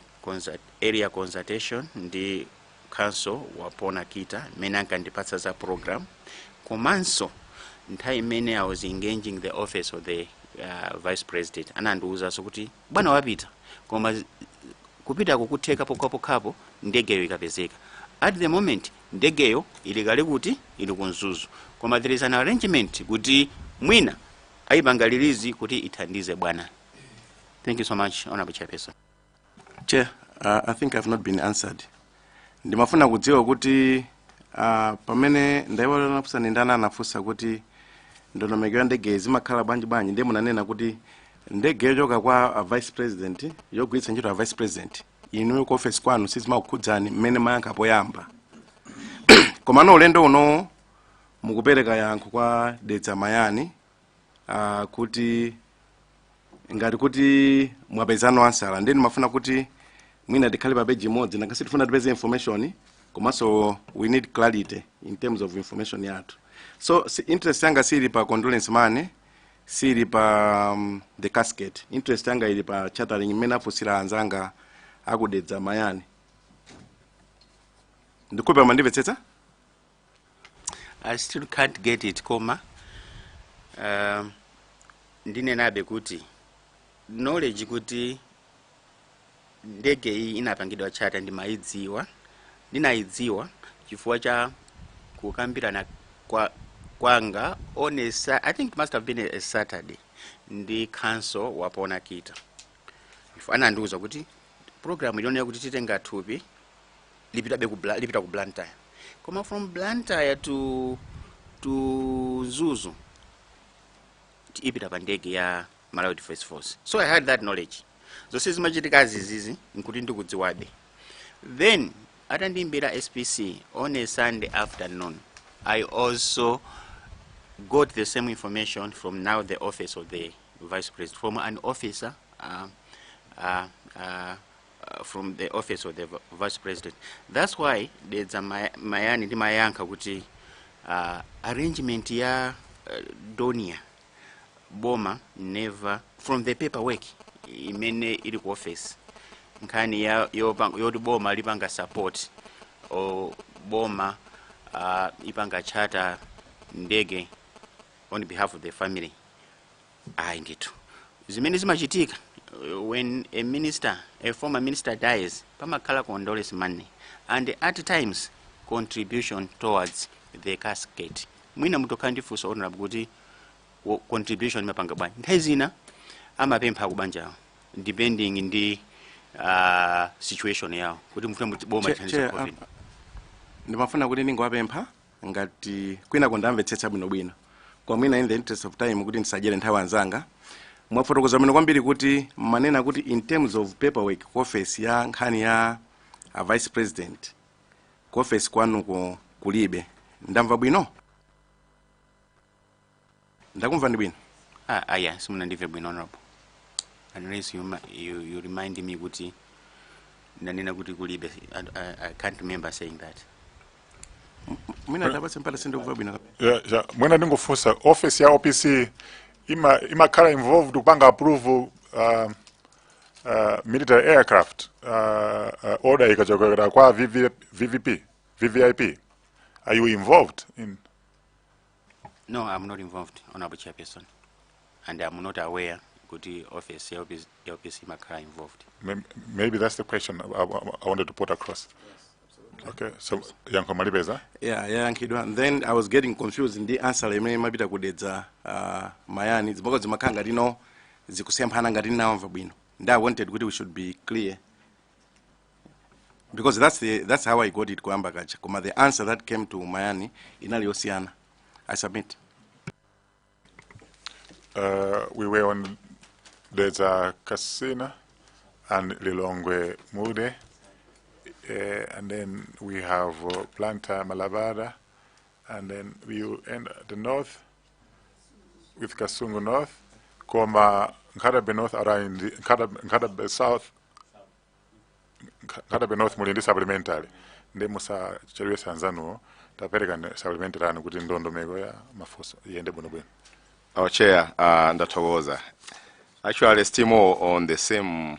area consultation. The council wapona kita menanka ndipatsa za program komanso ntai mene I was engaging the office of the vice president ananduza sokuti bwana wapita koma kupita kukuteka pokapo ndegeyo ikapezeka. At the moment ndegeyo ilikale kuti ili kunzuzu koma there is an arrangement kuti mwina aibangalirizi kuti ithandize bwana. Thank you so much, Honorable Chairperson. Chair, I think I've not been answered. Ndimafuna kudziwa kuti pamene ndaiwala nafusa ndana nafusa kuti ndonomegera ndege zimakhala banji ndiye munanena kuti ndege yochoka kwa vice president yogwiritsa ntchito vice president inu ku office kwanu sizimakukhudzani mmene mayankha poyamba. Komano ulendo uno mukupereka yankho kwa Dedza Mayani kuti ngati kuti mwapezano ansala ndeni mafuna kuti mwina tikhale pa page imodzi nakasi tifuna tipeze information komanso we need clarity in terms of information yathu. So interest yanga siri pa condolence money, siri pa the casket. Interest yanga ili pa chartering imene afusira anzanga akudedza Mayani. Ndikupe mandimvetsetsa? I still can't get it, koma. Ndine nabe kuti knowledge kuti ndege hii inapangidwa charter ndinaidziwa chifukwa cha kukambirana kwanga on I think it must have been a Saturday ndi council wapona kita if ananduza kuti program ilionera kuti titenga thupi lipita ku Blantyre koma from Blantyre to Zuzu ipita pa ndege ya Malawi Defense Force. So I had that knowledge. Zose zimachitika zizizi nkuti ndikudziwabe. Then atandimbira SPC on a Sunday afternoon, I also got the same information from now the office of the vice president, from an officer from the office of the vice president. That's why there's a Mayani ndi mayanka kuti arrangement ya Donia Boma never from the paperwork imene ili ku office nkani yoti Boma lipanga support o Boma ipanga charter ndege on behalf of the family. Ndithu zimene zimachitika when a former minister dies pamakhala condolence money and at times contribution towards the casket. Mwina mutokandifusa honorable kuti contribution mapanga bwanji nthaizina amapempha kubanja depending ndi situation yawo kuti mufuna Boma thandiza COVID. Ndimafuna kuti ndingowapempha ngati kwina kundamvetsetsa bwinobwino kwa mwina in the interest of time kuti ndisajere nthawi anzanga mwafotokoza bwino kwambiri kuti manena kuti in terms of paperwork office ya nkhani ya vice president office kwanu kulibe ndamva bwino ndakumva ndi bwino yeah simuna ndive bwino honorable unless you remind me kuti nanena kuti kulibe. I can't remember saying that. Mwina ndapatse mpala sindikuva bwino. Yeah mwina ndingofusa office ya OPC imakhala involved kupanga approve military aircraft order ikachokera kwa VVIP. Are you involved in? No, I'm not involved, Honorable Chairperson, and I'm not aware that the office LPC makhala involved. Maybe that's the question I wanted to put across. Okay, so Yanko Malibeza? Yeah, Yankidwa. And then I was getting confused in the answer. I may mabita kudedza Mayani. It's because Makanga dino zikusema hana ngati na mvabwino. And I wanted we should be clear. Because that's how I got it kwamba kama the answer that came to Mayani inalihusiana. I submit. We were on Dedza Kasina and Lilongwe Mude, and then we have Planta Malabada, and then we will end at the north with Kasungu North, Koma Nkadabe North around Nkadabe South, Nkadabe North Mulindi Supplementary. Nde musa chariwe sanzano tapereka supplementary anu kuti ndondo mego ya mafuso yende buno bwino. Our chair, Ndatogoza. Actually, still more on the same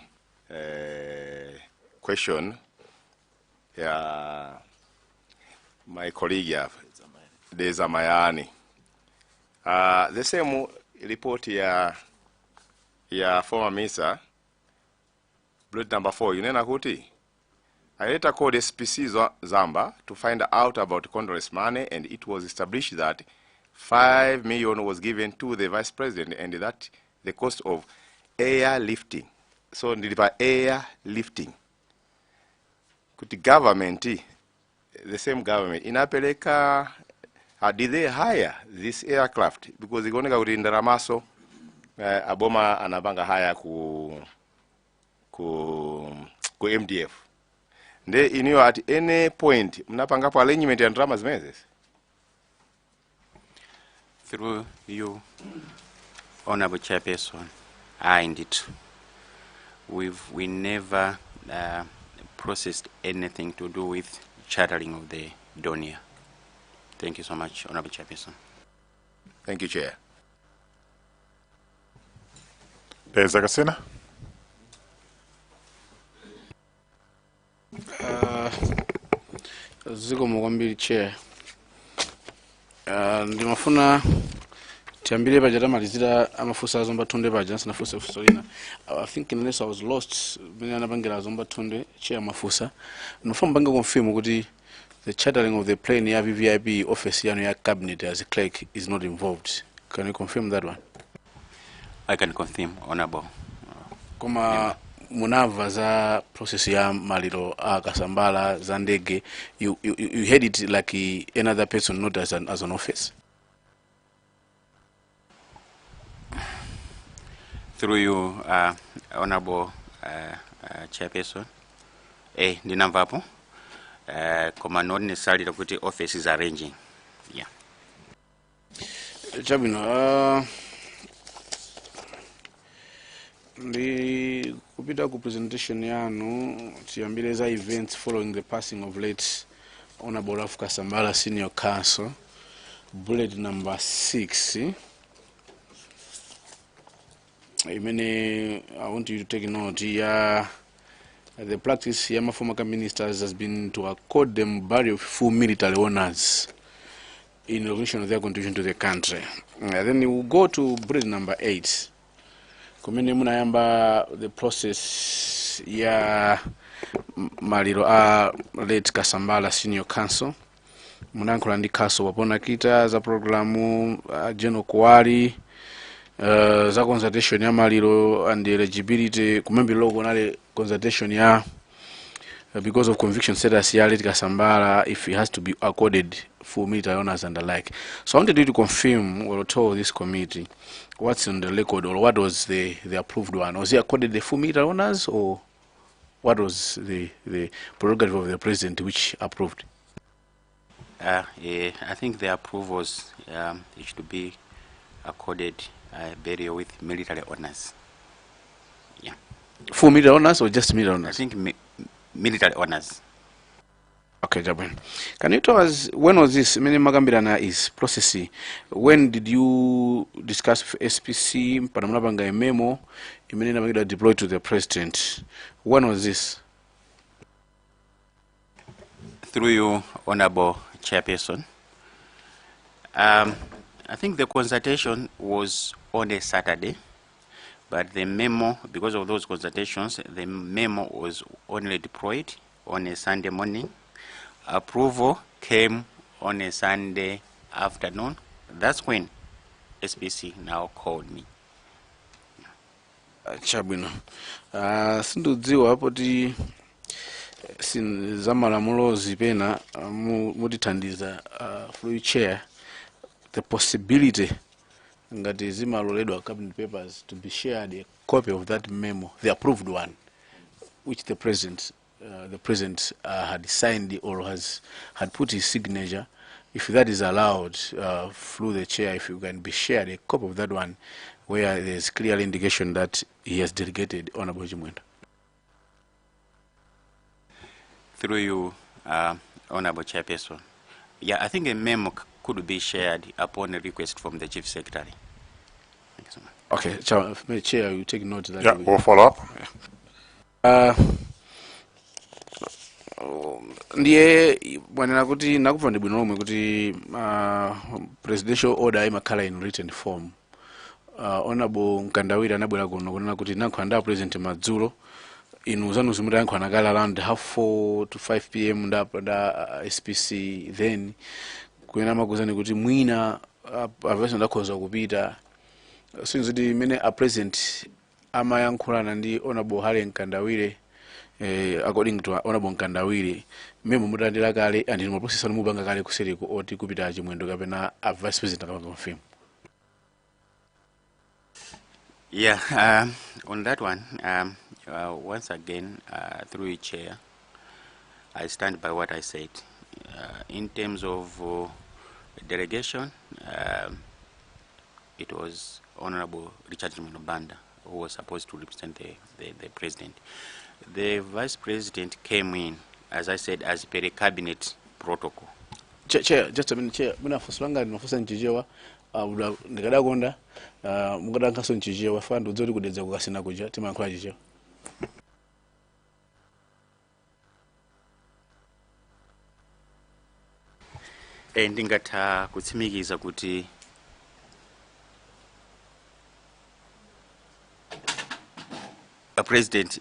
question. Yeah, my colleague, Deza Mayani. The same report here, former minister, bullet number 4, Yunena Kuti. I later called SPC Zamba to find out about condolence money, and it was established that 5 million was given to the vice president, and that the cost of airlifting. So, deliver airlifting. Kuti government, the same government, inapeleka, did they hire this aircraft? Because they're going to go in the Ramaso, Aboma anabanga hire ku MDF. They knew at any point, mnapanga pa arrangement and dramas measures. Through you, Honorable Chairperson, indeed. We never processed anything to do with chartering of the Donia. Thank you so much, Honorable Chairperson. Thank you, Chair. Deza Kasina. Ziko mwambili Chair. Ndimafuna tiambile baja tamalizira amafusa zomba tunde baja sinafusa fusolina. I think unless I was lost mene anabangira zomba tunde Chair mafusa. Nufamba banga confirm kuti the chartering of the plane ya VVIP office yanu ya cabinet as a clerk is not involved. Can you confirm that one? I can confirm, Honorable. Koma munava za process ya maliro Kasambala Zandege, you had it like another person, not as an office. Through you, Honorable Chairperson, ndinamvapo, koma not necessarily kuti office is arranging. Yeah. Chabino, the kupita ku presentation yanu tiambile za events following the passing of late Honorable Ralph Kasambala Senior Counsel, bullet number 6. I want you to take note here. The practice here, my former ministers has been to accord them burial of full military honors in recognition of their contribution to the country. Then we will go to bullet number 8. Kumene munayamba the process ya maliro late Kasambala Senior Counsel. Munankhula ndi counsel wapona kita za programu General Kuwali za consultation ya maliro and the eligibility kumembe logo nale consultation ya because of conviction status ya late Kasambala if he has to be accorded full military honors and the like. So I wanted you to confirm or tell this committee what's on the record or what was the approved one. Was he accorded the full military honors or what was the prerogative of the president which approved? I think the approval was it should be accorded burial with military honors. Yeah. Full military honors or just military honors? I think military honors. Okay, Jabin. Can you tell us when was this? Many Magambirana is processing. When did you discuss with SPC? Panamabanga a memo. Immediately deployed to the president. When was this? Through you, Honorable Chairperson. I think the consultation was on a Saturday, but the memo, because of those consultations, the memo was only deployed on a Sunday morning. Approval came on a Sunday afternoon. That's when SPC now called me. Chabwino. Sindudziwa hapo ti zamalamulo zipena mutithandiza through chair the possibility ngati zimaloledwa cabinet papers to be shared a copy of that memo, the approved one, which the president had signed or had put his signature. If that is allowed through the chair, if you can be shared a copy of that one, where there's clear indication that he has delegated Honorable Chimwendo. Through you, Honorable Chairperson. Yeah, I think a memo could be shared upon a request from the Chief Secretary. Thank you so much. Okay, Chair, you take note of that. Yeah, we'll follow up. Ndiye bwana kuti nakubva ndi bwino lomwe kuti presidential order imakhala in written form. Honorable Nkandawira anabwera kuno kunena kuti nankho anda president madzulo inu zanu zimuti yankho anakala around 4:30 to 5 p.m. nda SPC then kuyena makuzani kuti mwina avesa ndakhoza kupita since kuti mene a president amayankhulana ndi Honorable Hale Nkandawire according to Honorable Nkandawire memo mutandira kale and in process mubanga kale kusereko oti kupita Chimwendo kapena a vice president akakonfirm. Yeah, on that one, once again, through your chair, I stand by what I said. In terms of delegation, it was Honorable Richard Banda who was supposed to represent the president. The vice president came in, as I said, as per a cabinet protocol. Chair, just a minute, Chair. Muna fusulanga ninafusa nchijewa. Ndikadakonda mukadankaso nchijewa fandu udzoti kudedza kukasina kuja timankhula chijewa. Ndingatha kutsimikiza kuti a president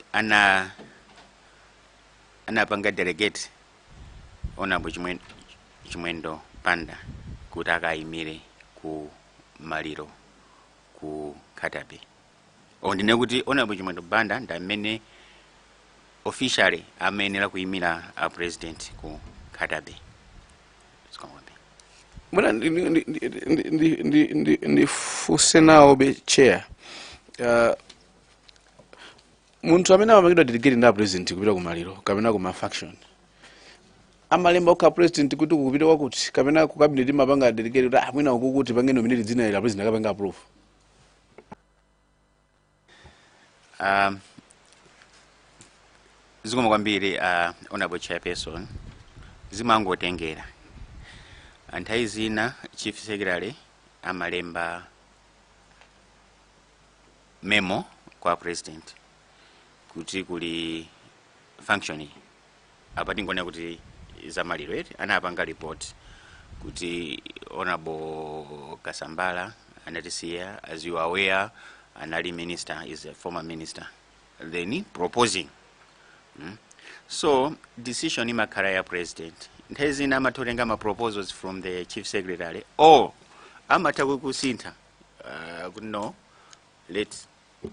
anapanga delegate Honorable Chimwendo Banda kuti akaimire ku maliro ku Katabe. Ondine kuti Honorable Chimwendo Banda ndamene officially amenera kuimira a president ku Katabe. Mwana ndifuse nawo be chair. Muntu amene amagidwa delegate nda president kupita ku maliro kapena ku faction. Amalemba kwa president kuti kupita kwakuti kapena ku cabinet mapanga delegate kuti mwina ukukuti pange nominate dzina la president akapanga approve. Zikomo kwambiri Honorable Chairperson, zimangotengera anthawi zina Chief Secretary amalemba memo kwa president kuti kuli function apa tingone kuti zamaliro eti anapanga report kuti Honorable Kasambala anatisiya, as you are aware, anali minister, is a former minister, then proposing. So decision imakhala ya president. Nthawi zina amatolenga ma proposals from the Chief Secretary or amatawe kusintha no, let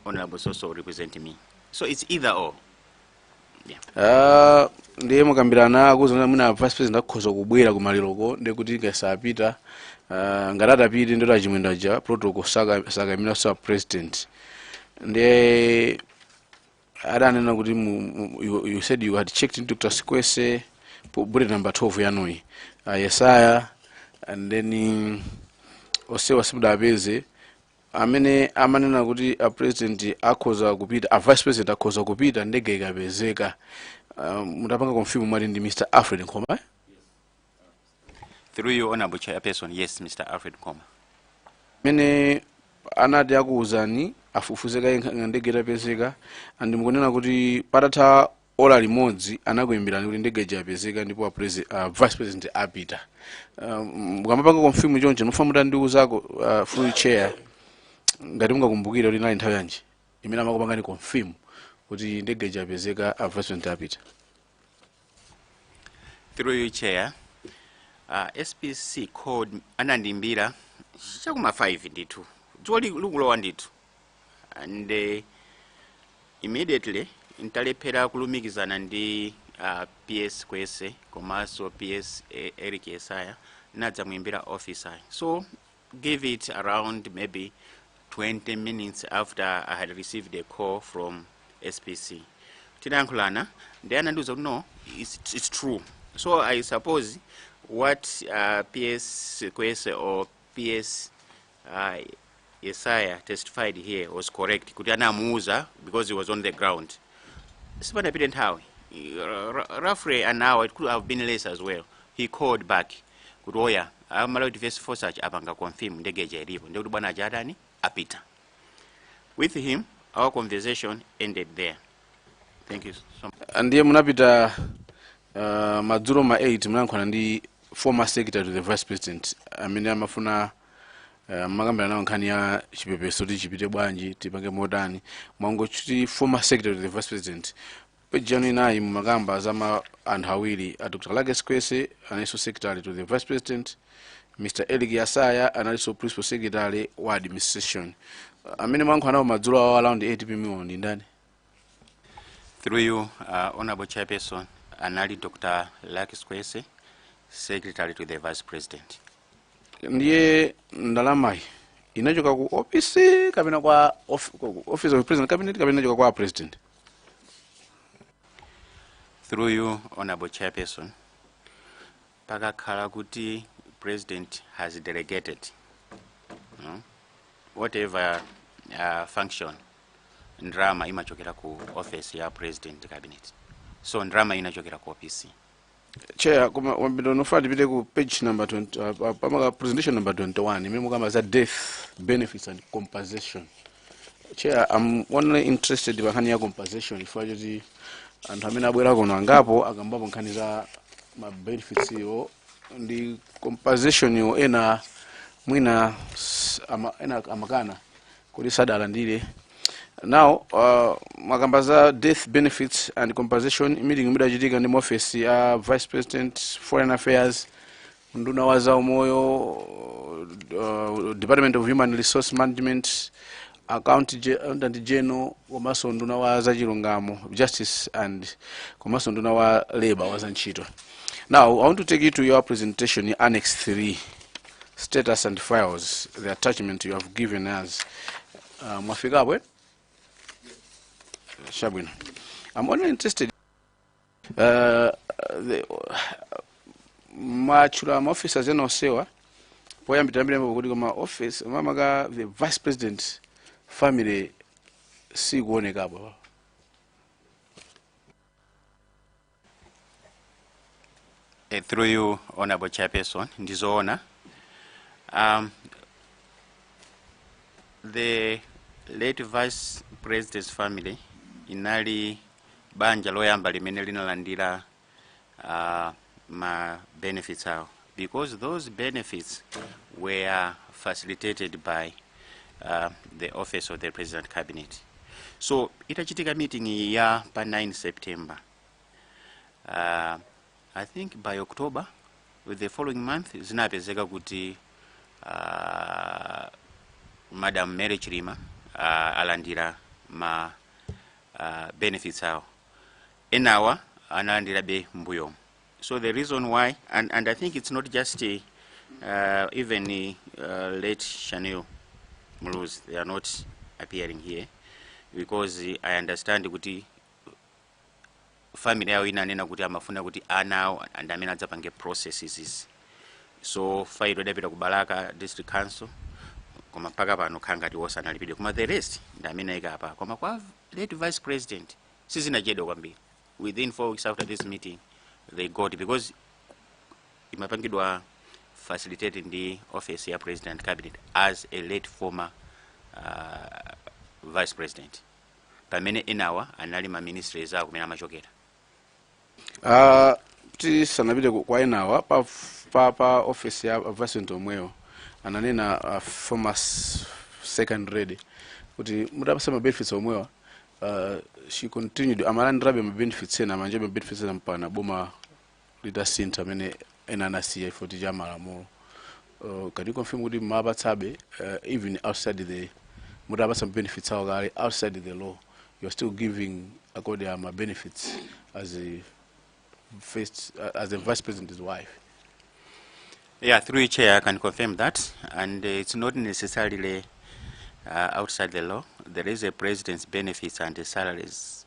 Honorable Soso represent me. So it's either or. Yeah. Ndiye mukambirana akuzana muna vice president akhoza kubwera ku maliroko ndekuti ngasapita ngatata piti ndota Chimwendo ja protocol saka imina sa president. Ndiye adanena kuti you said you had checked into Dr. Sikwese bullet number 12 yanoi Yesaya and then osewa simudapeze amene amanena kuti a president akhoza kupita, a vice president akhoza kupita ndege ikapezeka. Mutapanga confirm mwali ndi Mr. Alfred Nkoma? Through you, Honorable Chairperson, yes, Mr. Alfred Nkoma. Mene anati akuuzani afufuzeka ndege itapezeka and mukunena kuti patatha ola limodzi anakuyimbirani kuti ndege ijapezeka ndipo vice president apita. Mukamapanga confirm choncho nofuna mutandiuzako through chair ngati mungakumbukire kuti nali nthawi yanji imene amakupangani confirm kuti ndege ijapezeka vice president apita. Through you, Chair, SPC code anandimbira chakuma 5 nditu dzoli lukulowa nditu and immediately intalephera kulumikizana ndi PS Kwese komanso PS Eric Yesaya nadza muimbira officer. So give it around maybe 20 minutes after I had received a call from SPC. Tidankulana, then I no, it's true. So I suppose what PS Kwese or PS Yesaya testified here was correct. Kutiana Muza, because he was on the ground. Sipana didn't how. Roughly an hour, it could have been less as well. He called back. Kudoya, I'm allowed to face for such abanga confirm the gauge. Jadani, apita. With him, our conversation ended there. Thank you so much. And the munapita madzulo ma 8 mnankwana ndi former secretary to the vice president. Amene amafuna magambira nawo nkhani ya chipepeso ti chipite bwanji tipange modani. Mwango chuti former secretary to the vice president. Pejani nayi mumagamba zama anthu awiri a Dr. Lage Kwese anaso secretary to the vice president, Mr. Eric Yesaya anaso principal secretary wa administration. Amene mwankho nawo madzulo awo around 8 pm ndi ndani? Through you, Honorable Chairperson, anali Dr. Lage Kwese, secretary to the vice president. Ndiye ndalamayi inachoka ku office kapena kwa office of president cabinet kapena inachoka kwa president? Through you, Honorable Chairperson, pakakhala kuti President has delegated whatever function ndrama imachokera ku office ya President Cabinet. So ndrama inachokera ku OPC. Chair, wambito nofati pite ku page number 20, pamaka presentation number 21, imemo kama za death, benefits and compensation. Chair, I'm only interested in ya compensation if I just anthu amene abwera kono angapo akambapo nkhani za ma benefits yo ndi compensation yo ena mwina ena amakana kuti sadalandire. Now makamba za death benefits and compensation meeting idachitika ndi office ya vice president foreign affairs, nduna wa zaumoyo, department of human resource management, accountant general, komanso nduna wa zachilungamo, justice, and komanso nduna wa labor wa zantchito. Now I want to take you to your presentation, annex 3, status and files, the attachment you have given us. Mwafika abwe? Shabwino. I'm only interested machula officers enosewa poyambira mbira kuti koma office mamaga the vice president family si kuonekapo. Through you, Honorable Chairperson, ndizoona. The late vice president's family inali banja loyamba limene linalandira ma benefits out, because those benefits were facilitated by the office of the President Cabinet. So itachitika meeting ya pa 9 September. I think by October, with the following month, zinapezeka kuti Madam Mary Chirima alandira ma benefits out. Enawa analandira be mbuyo. So the reason why, and I think it's not just even late Chanel Muluz, they are not appearing here, because I understand kuti family yao inanena kuti amafuna kuti anao and amene adzapange processes. So file idapita ku Balaka District Council koma paka pano khanga tiwosa analipide koma the rest ndamene ika apa koma kwa late vice president sizinachedo kwambiri. Within 4 weeks after this meeting they got it, because imapangidwa facilitated the office ya President Cabinet as a late former vice president. Pamene inawa anali ma ministries ako kumene amachokera. Tisanapite kwa inawa pa office ya vice president omweyo ananena former second lady kuti mudapasa ma benefits omwewa. She continued amalandirabe ma benefits ena manje ma benefits ena mpana boma lidasinta amene ena anasiya ifoti ja malamulo. Can you confirm kuti mabatsabe even outside the mudapasa ma benefits awo kale outside the law, you're still giving according to my benefits as a as the Vice President's wife. Yeah, through your chair, I can confirm that, and it's not necessarily outside the law. There is a President's Benefits and Salaries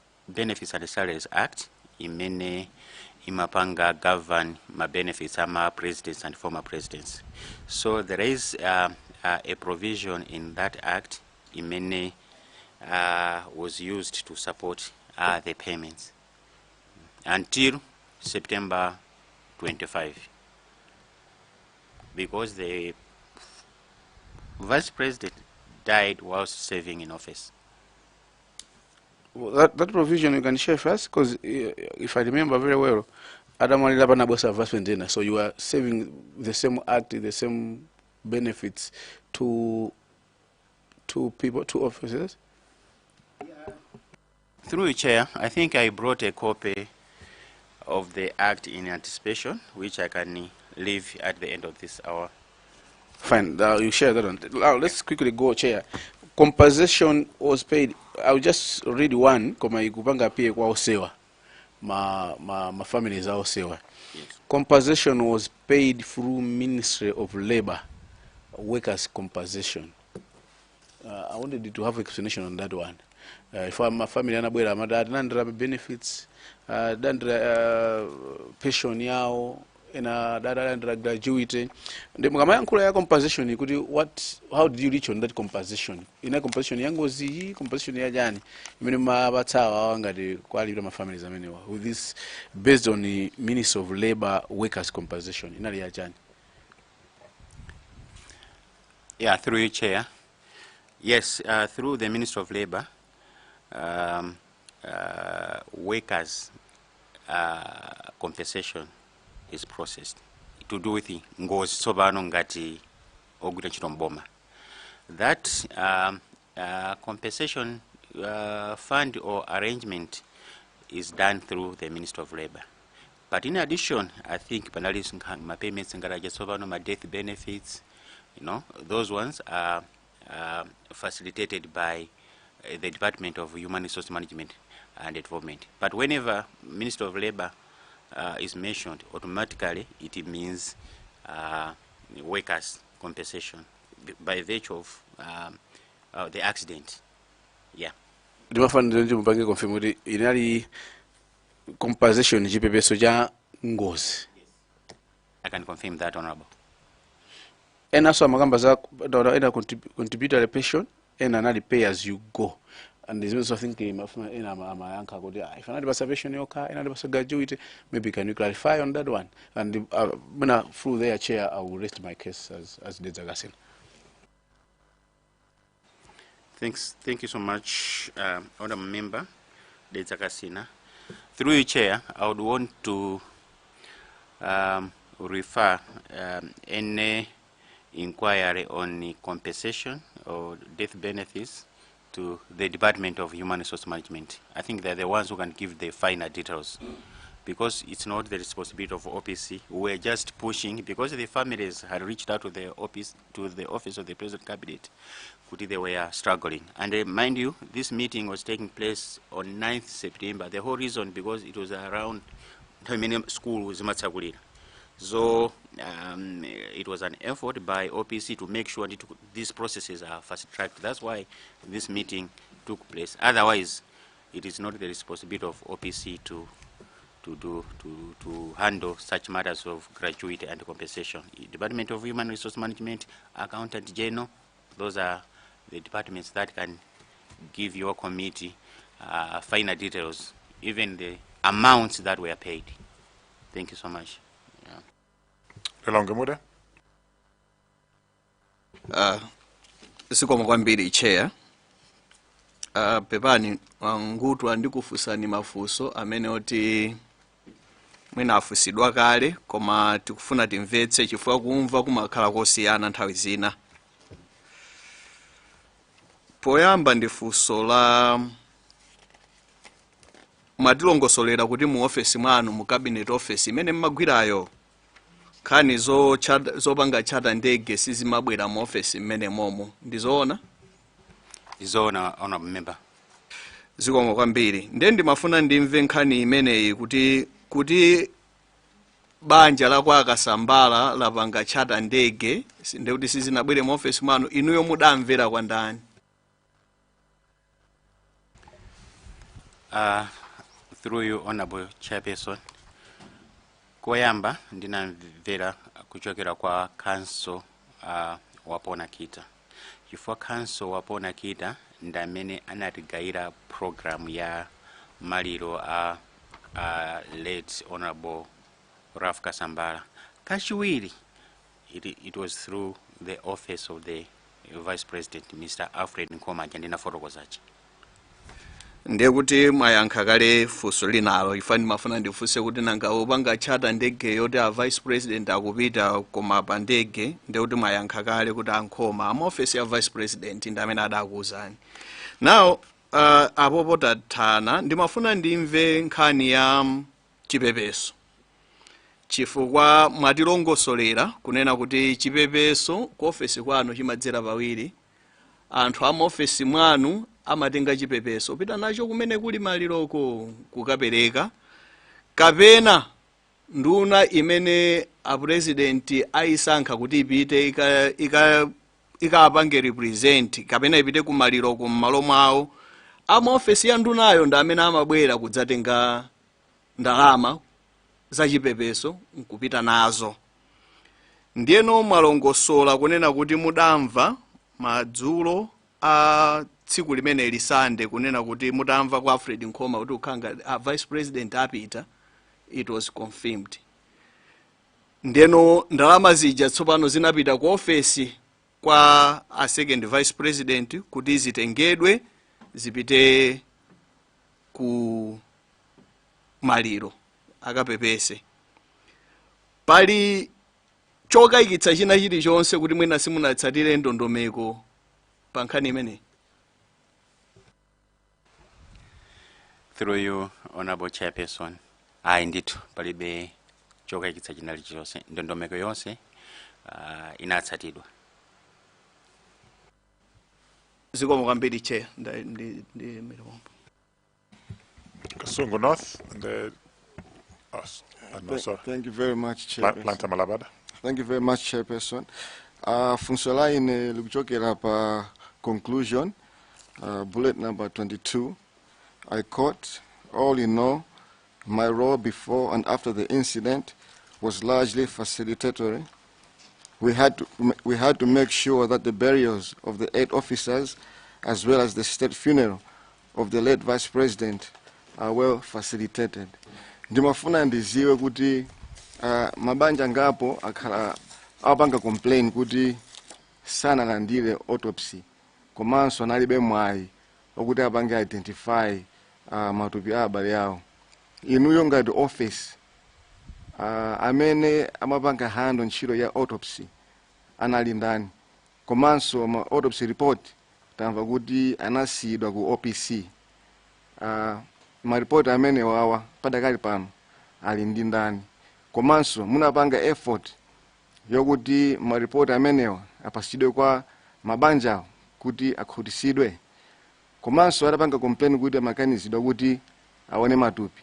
Act. In many imapanga govern my benefits ama presidents and former presidents. So there is a provision in that act. In many was used to support the payments until September 25. Because the Vice President died whilst serving in office. Well, that provision you can share first, because if I remember very well, Adam Vice President, so you are saving the same act, the same benefits to people, to officers? Through the chair, I think I brought a copy of the act in anticipation, which I can leave at the end of this hour. Fine, you share that one. Now let's quickly go, Chair. Compensation was paid. I'll just read one. Kama ikupanga pia kwa osewa. Ma families are osewa. Compensation was paid through Ministry of Labor, workers' compensation. I wanted to have explanation on that one. If I'm a family anabwera madadandra benefits, dandra pension yao, ena dadandra gratuity. The mukamayankula ya compensation how did you reach on that compensation? Ina compensation yango zi compensation ya jani. Imene mabatawa wanga de kwali ma families amenewa. With this based on the Ministry of Labor workers compensation. Ina ya jani. Yeah, through your chair. Yes, through the Ministry of Labor, workers compensation is processed to do with ngozi sobano ngati ogwira chitomboma. That compensation fund or arrangement is done through the Ministry of Labor. But in addition, I think penalties my payments ngara sobano my death benefits, you know, those ones are facilitated by the Department of Human Resource Management and Development. But whenever Minister of Labor is mentioned, automatically it means workers' compensation by virtue of the accident. Yeah. Compensation ngozi. I can confirm that, Honorable. And also magamba za contributory pension and another pay as you go. And there's also thinking if another observation your car, another graduate, maybe can you clarify on that one? And through their chair, I will rest my case as the Zagasin. Thank you so much, Honorable Member, the Zagasina. Through your chair, I would want to refer any inquiry on the compensation or death benefits to the Department of Human Resource Management. I think they're the ones who can give the finer details, because it's not the responsibility of OPC. We're just pushing because the families had reached out to the office of the President Cabinet. They were struggling. And mind you, this meeting was taking place on 9th September. The whole reason because it was around school was Matsagulira. So it was an effort by OPC to make sure that these processes are fast-tracked. That's why this meeting took place. Otherwise, it is not the responsibility of OPC to handle such matters of gratuity and compensation. Department of Human Resource Management, Accountant General, those are the departments that can give your committee finer details, even the amounts that were paid. Thank you so much. Sikoma kwambiri chair. Pepani Ngutwa ndikufusani mafuso amene oti mwina afusidwa kale koma tikufuna timvetse chifukwa kumva kumakhala kosiyana nthawi zina. Poyamba ndifuso la matilongosolera kuti mu office mwanu mu cabinet office imene mmagwirayo khani zopanga chata ndege sizimabwera mu office mmene momo ndizoona? Ndizoona, Honorable Member. Zikomo kwambiri. Ndiye ndimafuna ndimve nkhani imeneyi kuti kuti banja la kwa Kasambala lapanga chata ndege ndekuti sizinabwere mu office mwanu, inuyo mudamvera kwa ndani? Through you, Honorable Chairperson, koyamba ndinamvera kuchokera kwa council wapona kita. Chifukwa council wapona kita ndamene anatigayira program ya maliro late Honorable Raf Kasambala. Kachiwiri, it was through the office of the Vice President, Mr. Alfred Nkoma, ndina fotokozachi. Ndiye kuti mwayankha kale funso linalo, ifani mafuna ndifunse kuti nanga upanga chata ndege yoti a Vice President akupita koma pa ndege, ndiye kuti mwayankha kale kuti Ankoma ama office ya Vice President ndamene adakuwuzani. Now apopo tathana ndimafuna ndimve nkhani ya chipepeso, chifukwa mwatilongosolera kunena kuti chipepeso ku office kwanu chimadzera pawiri. Anthu ama office mwanu amatenga chipepeso pita nacho kumene kuli maliroko kukapereka, kapena nduna imene a president aisankha kuti ipite ikapange represent kapena ipite ku maliroko m'malo mwawo, ama office ya ndunayo ndi amene amabwera kudzatenga ndalama za chipepeso nkupita nazo. Ndiyeno mwalongosola kunena kuti mudamva madzulo a tsiku limene lisande kunena kuti mutamva kwa Alfred Nkoma kuti ukhanga a Vice President apita, it was confirmed. Ndeno ndalama zija tsopano zinapita ku office kwa a second Vice President kuti zitengedwe zipite ku maliro akapepese. Pali chokayikitsa china chilichonse kuti mwina simunatsatire ndondomeko pa nkhani imene? Through you, Honorable Chairperson, ndithu palibe chokayikitsa china chilichonse, ndondomeko yonse inatsatidwa. Zikomo kwambiri Chair. Kasungu North, Thank you very much, Chairperson. Planta Malabada. Thank you very much, Chairperson. Funso line likuchokera pa conclusion, bullet number 22. I quote, all in all, my role before and after the incident was largely facilitatory. We had to make sure that the burials of the 8 officers, as well as the state funeral of the late Vice President, are well facilitated. Ndimafuna ndiziwe kuti mabanja ngapo akhala apanga complain kuti sana landile autopsy, komanso analibe mwayi okuti apange identify matupi abale yawo. Inuyo ngati office amene amapanga hando ntchito ya autopsy anali ndani, komanso ma autopsy report tamva kuti anasiyidwa ku OPC. Ma report amene wawa padakali pano ali ndi ndani, komanso munapanga effort yokuti ma report amenewa apasidwe kwa mabanja kuti akhutisidwe, komanso atapanga complain kuti amakanizidwa kuti aone matupi.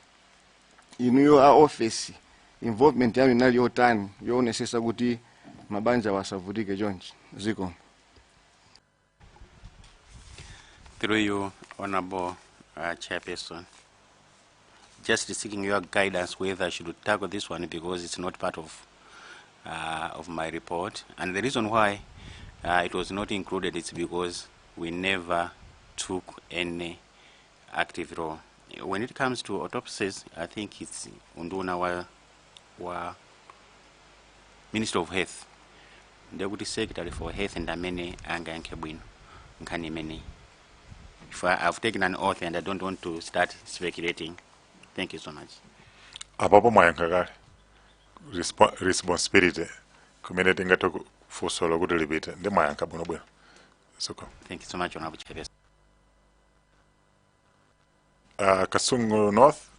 Inuyo a office involvement yanu inali yotani yoonesesa kuti mabanja wasavutike chonchi? Ziko. Through you, Honorable Chairperson, just seeking your guidance whether I should tackle this one because it's not part of my report. And the reason why it was not included is because we never took any active role. When it comes to autopsies, I think it's unduna wa Minister of Health, Deputy Secretary for Health and Amene Anga Nkebwino Nkani Mene. If I've taken an oath and I don't want to start speculating. Thank you so much. Apapo mwayankha responsibility kumene tingatoko fusolo kuti libite ndi mwayankha bwinobwino. Thank you so much, Honorable Chairperson. Kasungu North,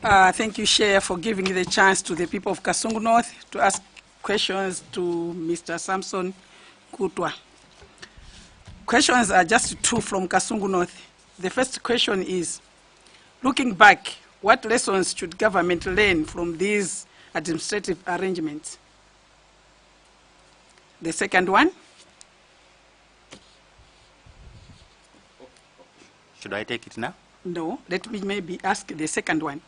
Thank you, Chair, for giving the chance to the people of Kasungu North to ask questions to Mr. Samson Ngutwa. Questions are just 2 from Kasungu North. The first question is, Looking back, what lessons should government learn from these administrative arrangements? The second one. Should I take it now? No, let me maybe ask the second one.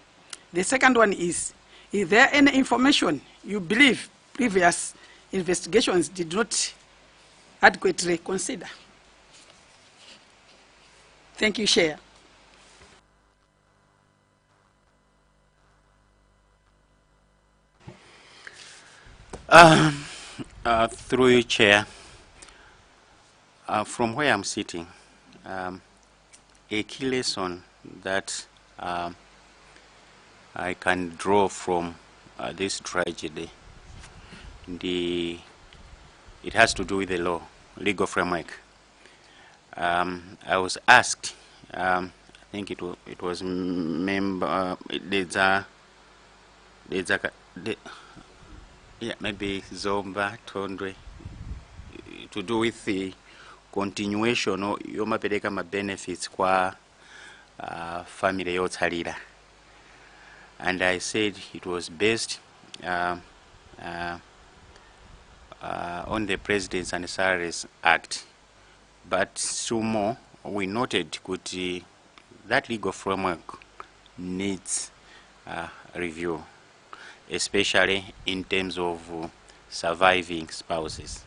The second one is there any information you believe previous investigations did not adequately consider? Thank you, Chair. Through you, Chair, from where I'm sitting, a key lesson that I can draw from this tragedy, it has to do with the law, legal framework. I was asked, I think it was maybe Zomba Tondwe, to do with the continuation or yomapereka ma benefits kwa family yotsalira, and I said it was based on the Presidents and Salaries Act, but sumo we noted that legal framework needs review, especially in terms of surviving spouses.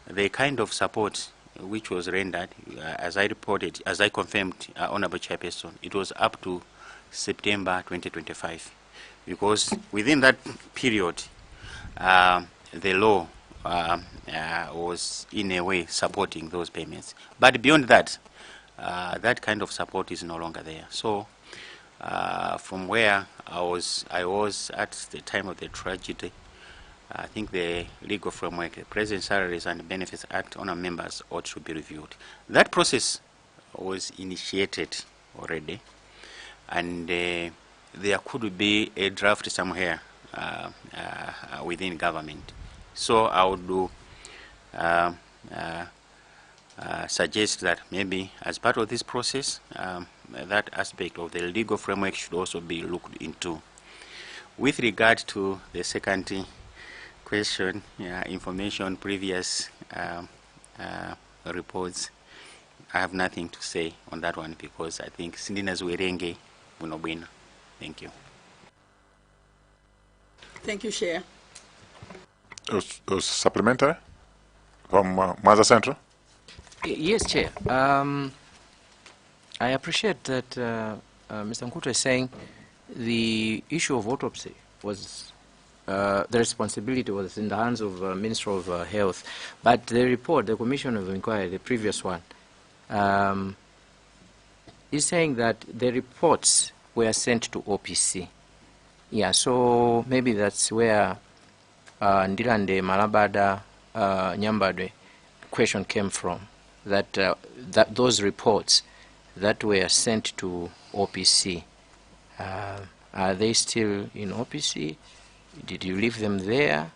The kind of support which was rendered, as I reported, as I confirmed, Honorable Chairperson, it was up to September 2025, because within that period, the law was in a way supporting those payments. But beyond that, that kind of support is no longer there. So from where I was at the time of the tragedy, I think the legal framework, the President's Salaries and Benefits Act on our members ought to be reviewed. That process was initiated already, and there could be a draft somewhere within government. So I would suggest that maybe as part of this process, that aspect of the legal framework should also be looked into. With regard to the second question, information, previous reports, I have nothing to say on that one, because I think Sindina's Werenge Bunobwina. Thank you. Thank you, Chair. Supplementary from Maza Central. Yes, Chair. I appreciate that Mr. Ngutwa is saying the issue of autopsy was, the responsibility was in the hands of Minister of Health. But the report, the Commission of Inquiry, the previous one, is saying that the reports were sent to OPC. Yeah, so maybe that's where Ndilande Malabada Nyambadwe question came from, that, that those reports that were sent to OPC, are they still in OPC? Did you leave them there?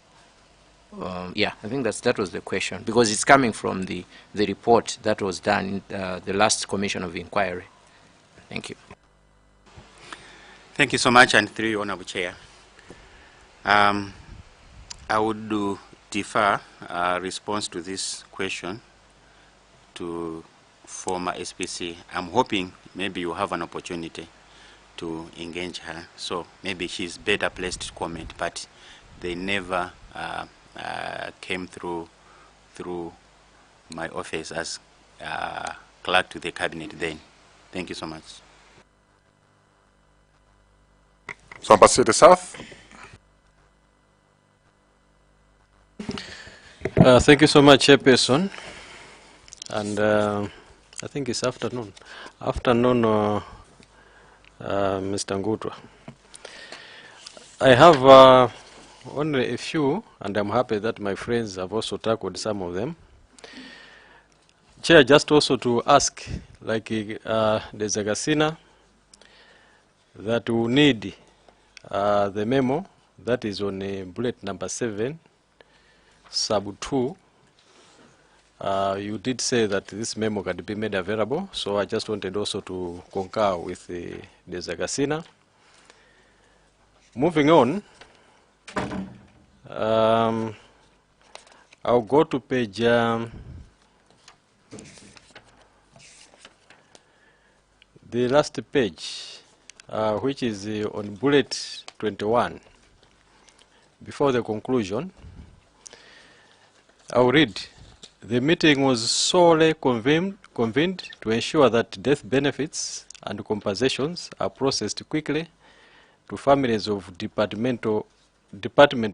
Yeah, I think that was the question, because it's coming from the report that was done in the last Commission of Inquiry. Thank you. Thank you so much, and through you, Honorable Chair. I would defer response to this question to former SPC. I'm hoping maybe you have an opportunity to engage her, so maybe she's better placed to comment, but they never came through my office as clerk to the cabinet then. Thank you so much. Zomba City South. Thank you so much, Chairperson. And I think it's afternoon. Mr. Ngutwa. I have only a few, and I'm happy that my friends have also tackled some of them. Chair, just also to ask, like the Zagasina, that we need the memo that is on bullet number 7, sub 2, You did say that this memo can be made available, so I just wanted also to concur with the Zagasina. Moving on, I'll go to page the last page, which is on bullet 21. Before the conclusion, I'll read. The meeting was solely convened to ensure that death benefits and compensations are processed quickly to families of department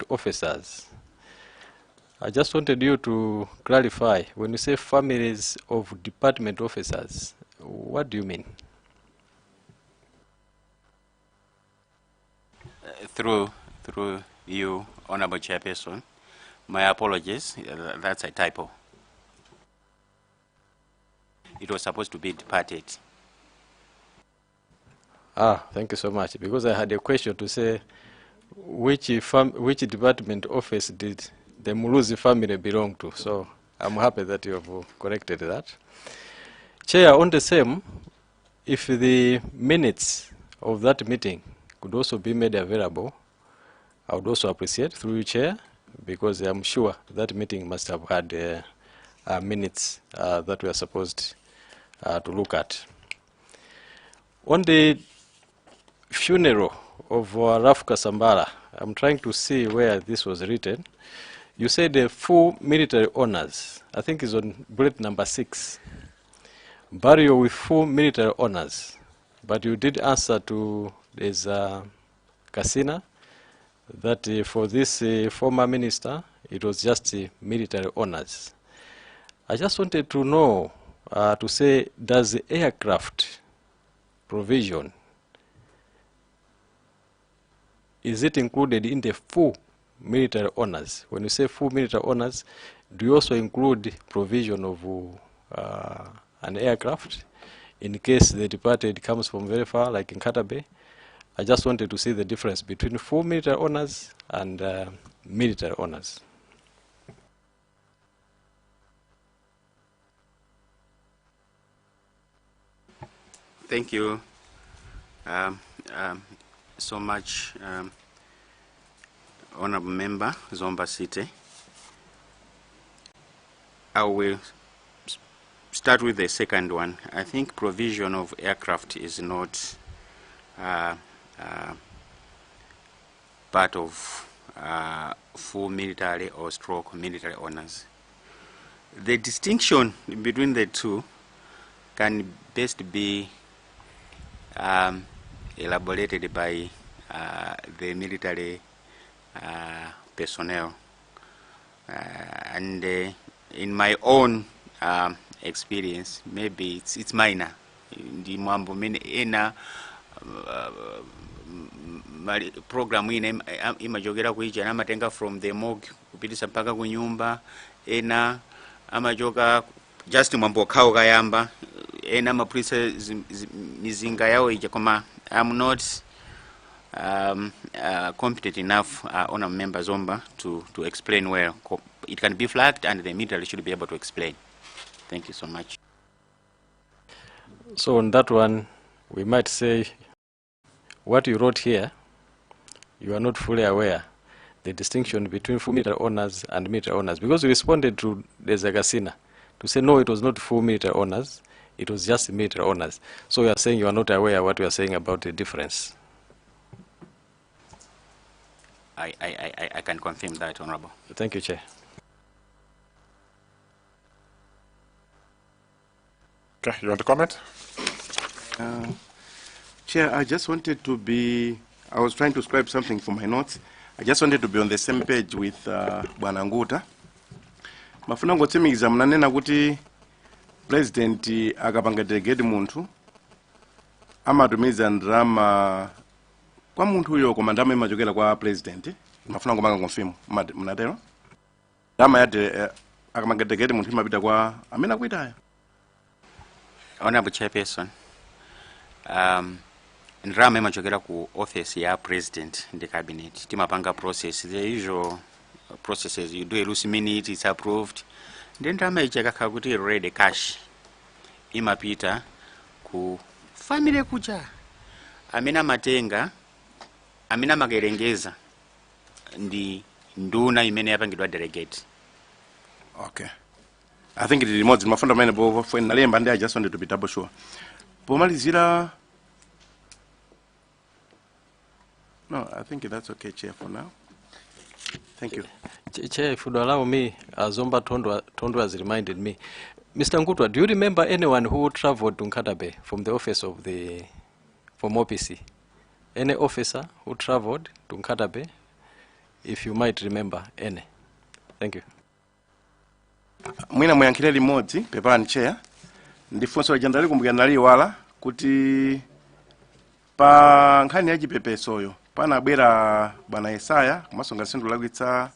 officers. I just wanted you to clarify, when you say families of department officers, what do you mean? Through you, Honorable Chairperson, my apologies, that's a typo. It was supposed to be departed. Thank you so much, because I had a question to say which department office did the Muluzi family belong to, so I'm happy that you have corrected that. Chair, on the same, if the minutes of that meeting could also be made available, I would also appreciate through you, Chair, because I'm sure that meeting must have had minutes that we are supposed to look at. On the funeral of Raf Kasambara, I'm trying to see where this was written. You said the full military honors. I think it's on bullet number 6. Burial with full military honors. But you did answer to this Kasina that for this former minister, it was just military honors. I just wanted to know, to say, does the aircraft provision, is it included in the full military honors? When you say full military honors, do you also include provision of an aircraft in case the departed comes from very far, like in Katabe? I just wanted to see the difference between full military honors and military honors. Thank you so much, Honorable Member Zomba City. I will start with the second one. I think provision of aircraft is not part of full military or stroke military honors. The distinction between the two can best be elaborated by the military personnel. And in my own experience, maybe it's minor. Ndi mambo mene ena program ine imajogera kuija na matenga from the morgue kupitisa mpaka kunyumba, ena amajoga just mambo kao kayamba, ena mapolice mizinga yao ija koma. I'm not competent enough on a member Zomba to explain where it can be flagged, and the military should be able to explain. Thank you so much. So on that one, we might say what you wrote here, you are not fully aware the distinction between full military honors and military honors, because you responded to the Zagasina to say no, it was not full military honors, it was just military honors. So you are saying you are not aware what we are saying about the difference. I can confirm that, Honorable. Thank you, Chair. Okay, you want to comment? Chair, I just wanted to be, I was trying to scribe something for my notes. I just wanted to be on the same page with Bwana Ngutwa. Mafuna ngotsimikiza mnanena kuti President akapanga delegate munthu amatumiza ndrama kwa munthu uyo koma ndama imachokera kwa President. Mafuna ngomanga confirm mnatero? Ndama yade akamanga delegate munthu imapita kwa amene akuitaya. Honorable Chairperson, ndrama imachokera ku office ya President in the cabinet. Timapanga process, the usual processes. You do a loose minute, it's approved, ndendama ichakakhala kuti red cash imapita ku family kuja amene amatenga amene amakerengeza ndi nduna imene yapangidwa delegate. Okay. I think it is more mafunda mene bo for nalemba ndi I just wanted to be double sure. Pomalizira. No, I think that's okay, Chair, for now. Thank you. Chair, if you allow me, Zomba Tondo has reminded me. Mr. Ngutwa, do you remember anyone who traveled to Nkatabe from the office of from OPC? Any officer who traveled to Nkatabe, if you might remember any? Thank you. Mwina muyankhire limodzi pepani Chair. Ndifunso jandali kumbukira wala kuti pa nkhani ya chipepesoyo panabwera bwana Yesaya kumasonga sindu lagwitsa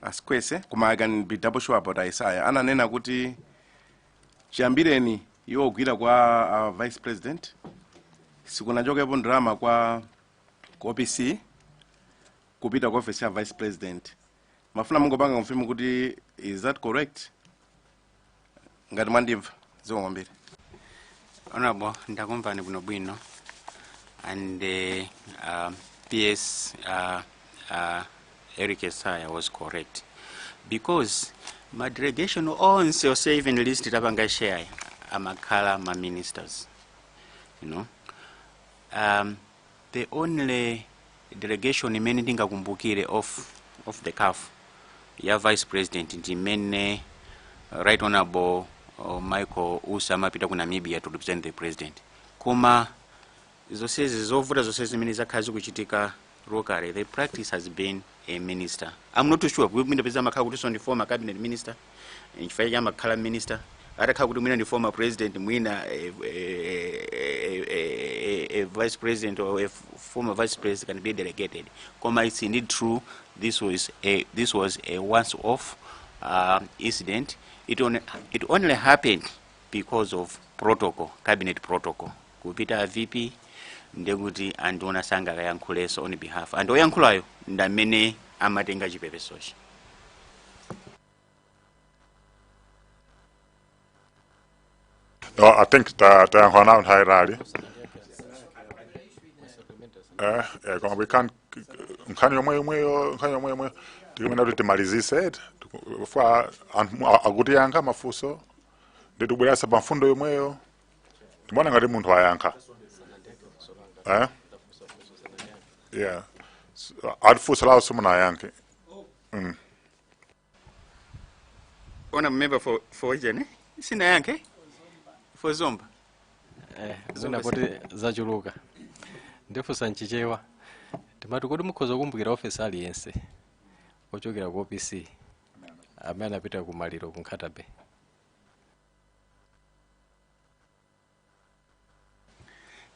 askwese koma I can be double sure about Yesaya ananena kuti chiyambireni yogwira kwa vice president sikunachokepo drama kwa OPC kupita kwa office ya vice president. Mafuna mungopanga mfumu kuti is that correct? Ngati mwandimva zomwambiri. Honorable, ndakumvani kuno bwino. And PS Eric Esaya was correct. Because my delegation onse or say even listed abanga share amakhala ma ministers. You know. The only delegation imene ndingakumbukire of the CAF ya vice president ndi imene right honorable Michael Usa amapita ku Namibia to represent the president. Koma zosezi zovuta zosezi zimene zakhazi kuchitika locally, the practice has been a minister. I'm not too sure kuti peza makhala kuti son former cabinet minister nchifukwa cha makhala minister atakhala kuti mwina ni former president mwina a vice president or a former vice president can be delegated. Koma it's indeed true this was a once off incident. It only happened because of protocol, cabinet protocol. Kupita VP ndekuti andona sanga kayankhuleso on behalf and oyankhulayo ndamene amatenga chipepesochi. No, I think tayankhula nawo nthawi rali. Koma we can't nkhani yomwe tikumena kuti timalizise fa akuti yankha mafunso nditibweresa pa mfundo yomweyo timona ngati munthu ayankha. Yeah. Atifunsa lawo simuna yankhe. Ona member for Jene? Sina yankhe? For Zomba? Zona poti zachuluka. Ndifunsa nchichewa. Timati kuti mukhoza kumbukira office aliyense ochokera ku OPC amene apita ku maliro ku Nkatabe.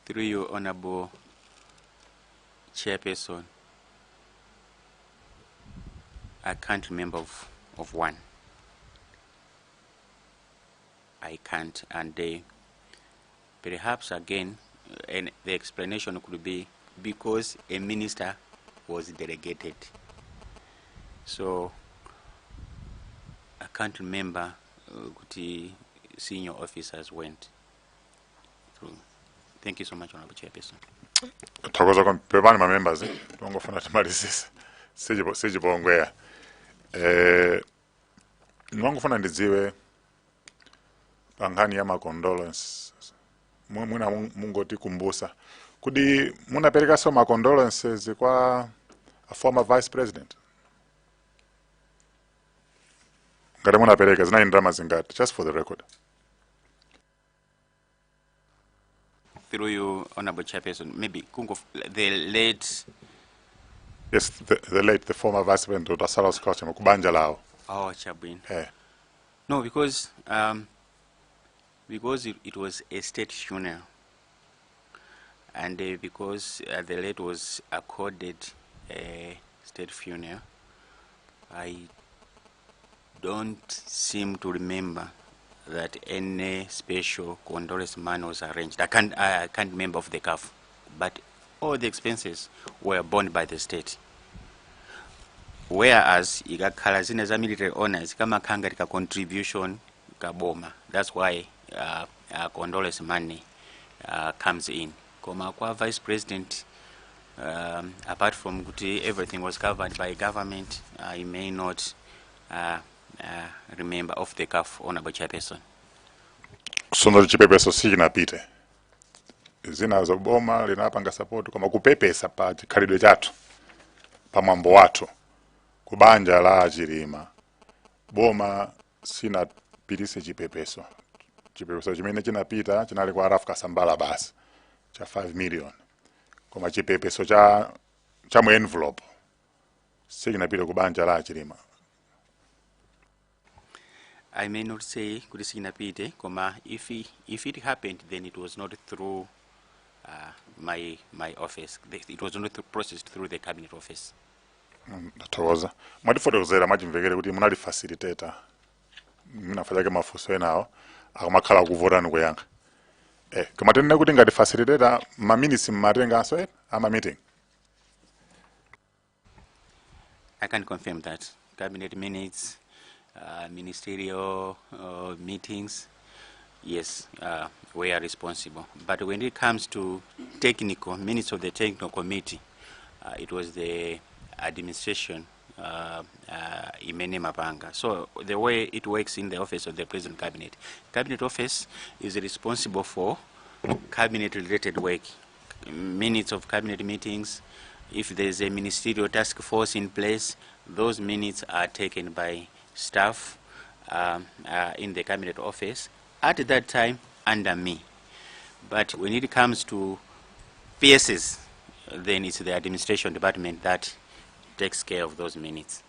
Through you, Honorable Chairperson, I can't remember of one. I can't, and perhaps again, and the explanation could be because a minister was delegated. So I can't remember the senior officers went through. Thank you so much, Honorable Chairperson. Takoza kwa pepani ma members tongofuna timalizise sijibongwea. Nwangofuna ndidziwe pangani ya ma condolences. Mwina mungoti kumbusa. Kudi munapereka so ma condolences kwa a former vice president. Ngati munapereka zina indrama zingati, just for the record. Through you, Honorable Chairperson, maybe the late... Yes, the former vice president, Dr. Saros Kochema, kubanja lao. Oh, Chabwin. Yeah. No, because it was a state funeral, and because the late was accorded a state funeral, I don't seem to remember that any special condolence man was arranged. I can't remember of the CAF, but all the expenses were borne by the state. whereas ikakhala zina za military honors kama khanga tika contribution kaboma. That's why condolence money comes in. Koma kwa vice president, apart from kuti everything was covered by government, I may not remember off the cuff, Honorable Chairperson. Sono chipepeso sikinapite zina za boma linapanga support kama kupepesa pa chikhalidwe chathu pa mwambo wathu kubanja la Chilima boma sinapitise chipepeso chimene chinapita chinali kwa Rafu Kasambala basi cha 5 million koma chipepeso cha mu envelope sikinapita kubanja la Chilima. I may not say kuti sikinapite koma if it happened, then it was not through my office. It was not processed through the cabinet office. Ndatoza mwatifotokozera mwachimvekere kuti munali facilitator munafanyake mafunso enawo akamakhala kuvotani kuyankha koma tinene kuti ngati facilitator maminisi mmatenganso ama meeting. I can confirm that cabinet minutes, ministerial meetings, yes, we are responsible. But when it comes to technical minutes of the technical committee, it was the administration imene mapanga. So the way it works in the office of the President Cabinet office is responsible for cabinet related work, minutes of cabinet meetings. If there's a ministerial task force in place, those minutes are taken by staff in the cabinet office at that time under me. But when it comes to PSs, then it's the administration department that takes care of those minutes.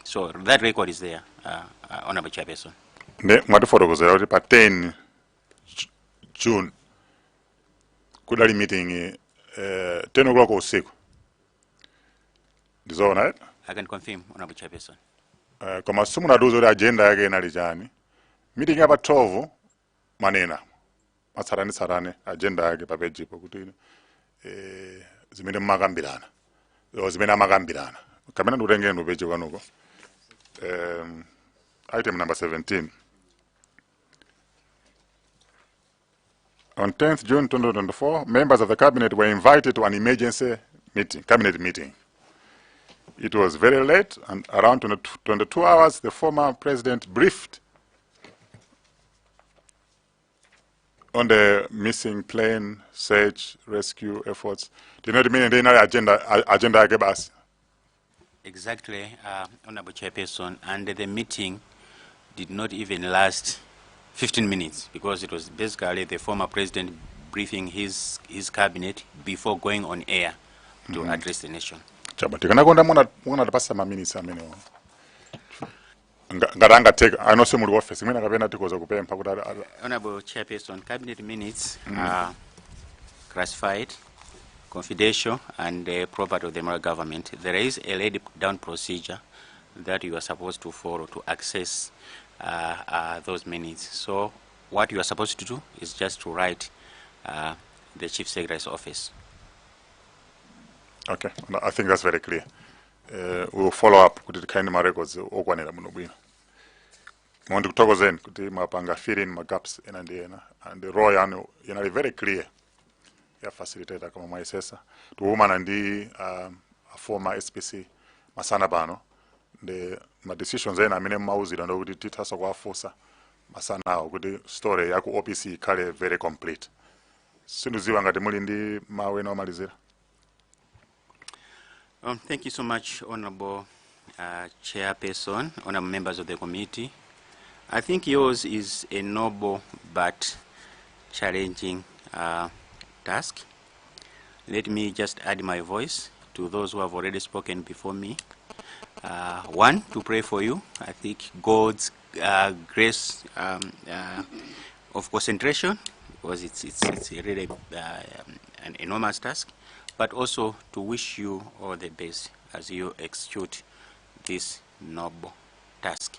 So that record is there, Honorable Chairperson. Mwatifotokozera kuti pa 10 June kudali meeting 10 o'clock usiku. Ndizoona I can confirm, Honorable Chairperson. Koma simunaduza kuti agenda yake inali chani. Meeting ya pa 12 manena matsarani agenda yake pa page ipo kuti zimene makambirana zimene amakambirana kamene ndikutengeni ndo page kwanuko. Item number 17. On 10th June 2024, members of the cabinet were invited to an emergency meeting, cabinet meeting. It was very late, and around 22 hours, the former president briefed on the missing plane search rescue efforts. Do you know what I mean? The agenda basi. Exactly, Honorable Chairperson, and the meeting did not even last 15 minutes because it was basically the former president briefing his cabinet before going on air to address the nation. Tikanakonda mwana tapasa maminisi amenewo. Ngaranga take I know some office mina kapena tikoza kupempa kuti Honorable Chairperson, cabinet minutes are classified, confidential, and property of the Malawi government. There is a laid down procedure that you are supposed to follow to access those minutes. So what you are supposed to do is just to write the Chief Secretary's office. Okay, I think that's very clear. We will follow up with the kind of records okwanira muno bwino. Mwandu kutokozeni kuti mapanga fill in gaps ena ndiena and the raw yana very clear. Ya facilitator kama mwaisesa. Tuumana ndi a former SPC masana pano. Ma decisions ena amene mauzira ndo kuti tithaso kwafusa masana kuti story yaku OPC kale very complete. Sinduziwa ngati muli ndi mawu ena omalizira. Thank you so much, Honorable Chairperson, honorable members of the committee. I think yours is a noble but challenging task. Let me just add my voice to those who have already spoken before me. One, to pray for you. I think God's grace of concentration, because it's really an enormous task, but also to wish you all the best as you execute this noble task.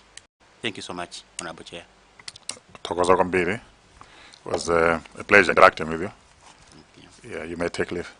Thank you so much, Honorable Chair. Tokoza kwambiri. It was a pleasure interacting with you. Yeah, you may take leave.